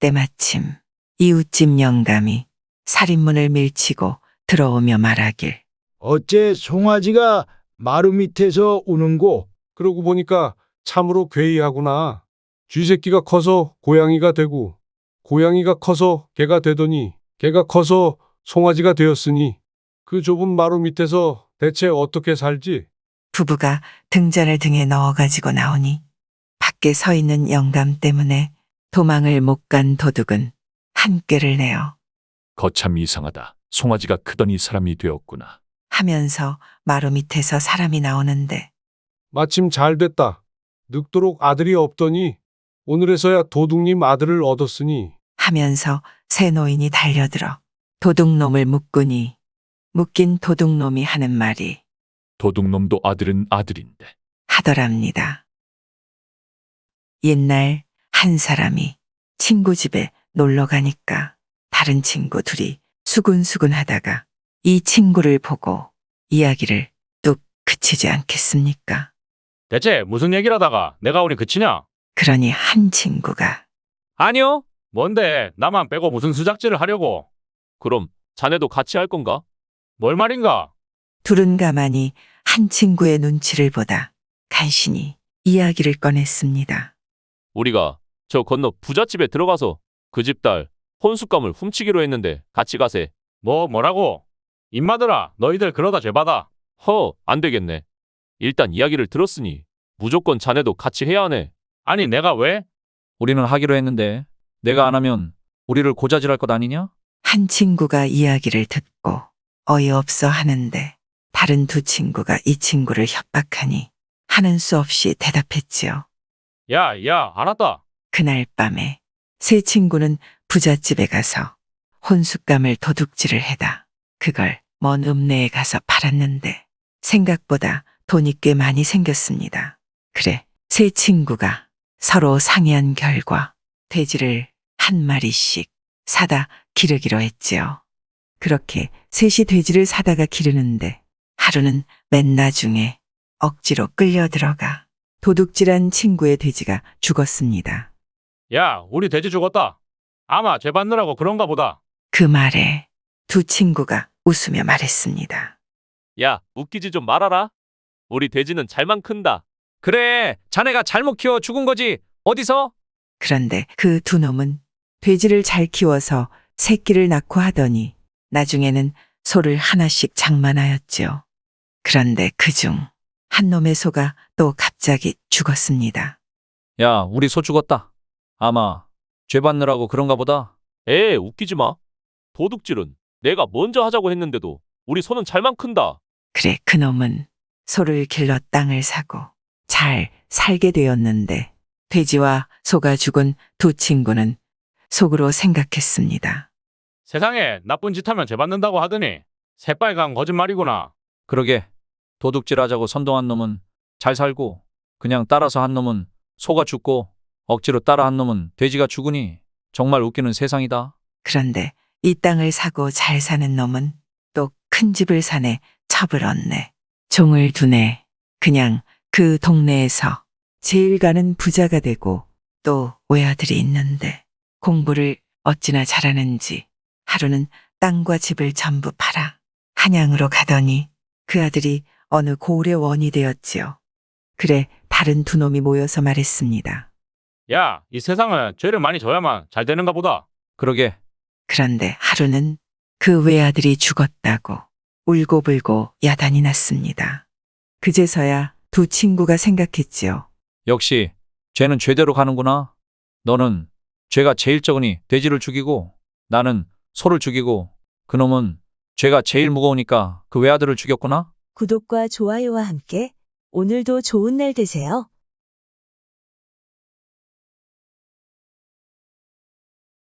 때마침 이웃집 영감이 살인문을 밀치고 들어오며 말하길. 어째 송아지가 마루 밑에서 우는고? 그러고 보니까 참으로 괴이하구나. 쥐새끼가 커서 고양이가 되고 고양이가 커서 개가 되더니 개가 커서 송아지가 되었으니 그 좁은 마루 밑에서 대체 어떻게 살지? 부부가 등잔을 등에 넣어가지고 나오니 밖에 서 있는 영감 때문에 도망을 못 간 도둑은 한 꾀를 내어 거참 이상하다. 송아지가 크더니 사람이 되었구나. 하면서 마루 밑에서 사람이 나오는데 마침 잘 됐다. 늙도록 아들이 없더니 오늘에서야 도둑님 아들을 얻었으니 하면서 새 노인이 달려들어 도둑놈을 묶으니 묶인 도둑놈이 하는 말이 도둑놈도 아들은 아들인데. 하더랍니다. 옛날 한 사람이 친구 집에 놀러 가니까 다른 친구 둘이 수군수군 하다가 이 친구를 보고 이야기를 뚝 그치지 않겠습니까? 대체 무슨 얘기를 하다가 내가 우리 그치냐? 그러니 한 친구가 아니요. 뭔데 나만 빼고 무슨 수작질을 하려고? 그럼 자네도 같이 할 건가? 뭘 말인가? 둘은 가만히 한 친구의 눈치를 보다 간신히 이야기를 꺼냈습니다. 우리가 저 건너 부잣집에 들어가서 그 집 딸 혼숙감을 훔치기로 했는데 같이 가세. 뭐라고? 임마들아, 너희들 그러다 죄받아. 안 되겠네. 일단 이야기를 들었으니 무조건 자네도 같이 해야 하네. 아니 내가 왜? 우리는 하기로 했는데 내가 안 하면 우리를 고자질할 것 아니냐? 한 친구가 이야기를 듣고 어이없어 하는데 다른 두 친구가 이 친구를 협박하니 하는 수 없이 대답했지요. 야, 알았다. 그날 밤에 세 친구는 부잣집에 가서 혼숙감을 도둑질을 해다 그걸 먼 읍내에 가서 팔았는데 생각보다 돈이 꽤 많이 생겼습니다. 그래, 세 친구가 서로 상의한 결과 돼지를 한 마리씩 사다 기르기로 했지요. 그렇게 셋이 돼지를 사다가 기르는데 하루는 맨 나중에 억지로 끌려 들어가 도둑질한 친구의 돼지가 죽었습니다. 야, 우리 돼지 죽었다. 아마 죄받느라고 그런가 보다. 그 말에 두 친구가 웃으며 말했습니다. 야, 웃기지 좀 말아라. 우리 돼지는 잘만 큰다. 그래, 자네가 잘못 키워 죽은 거지. 어디서? 그런데 그 두 놈은 돼지를 잘 키워서 새끼를 낳고 하더니 나중에는 소를 하나씩 장만하였지요. 그런데 그중 한 놈의 소가 또 갑자기 죽었습니다. 야, 우리 소 죽었다. 아마 죄 받느라고 그런가 보다. 웃기지 마. 도둑질은 내가 먼저 하자고 했는데도 우리 소는 잘만 큰다. 그래, 그놈은 소를 길러 땅을 사고 잘 살게 되었는데 돼지와 소가 죽은 두 친구는 속으로 생각했습니다. 세상에 나쁜 짓 하면 죄받는다고 하더니 새빨간 거짓말이구나. 그러게, 도둑질 하자고 선동한 놈은 잘 살고 그냥 따라서 한 놈은 소가 죽고 억지로 따라 한 놈은 돼지가 죽으니 정말 웃기는 세상이다. 그런데 이 땅을 사고 잘 사는 놈은 또 큰 집을 사네, 첩을 얻네, 종을 두네. 그냥 그 동네에서 제일 가는 부자가 되고 또 외아들이 있는데 공부를 어찌나 잘하는지 하루는 땅과 집을 전부 팔아 한양으로 가더니 그 아들이 어느 고을의 원이 되었지요. 그래, 다른 두 놈이 모여서 말했습니다. 야, 이 세상은 죄를 많이 져야만 잘 되는가 보다. 그러게. 그런데 하루는 그 외아들이 죽었다고 울고불고 야단이 났습니다. 그제서야 두 친구가 생각했지요. 역시 죄는 죄대로 가는구나. 너는 죄가 제일 적으니 돼지를 죽이고 나는 소를 죽이고 그놈은 죄가 제일 무거우니까 그 외아들을 죽였구나. 구독과 좋아요와 함께 오늘도 좋은 날 되세요.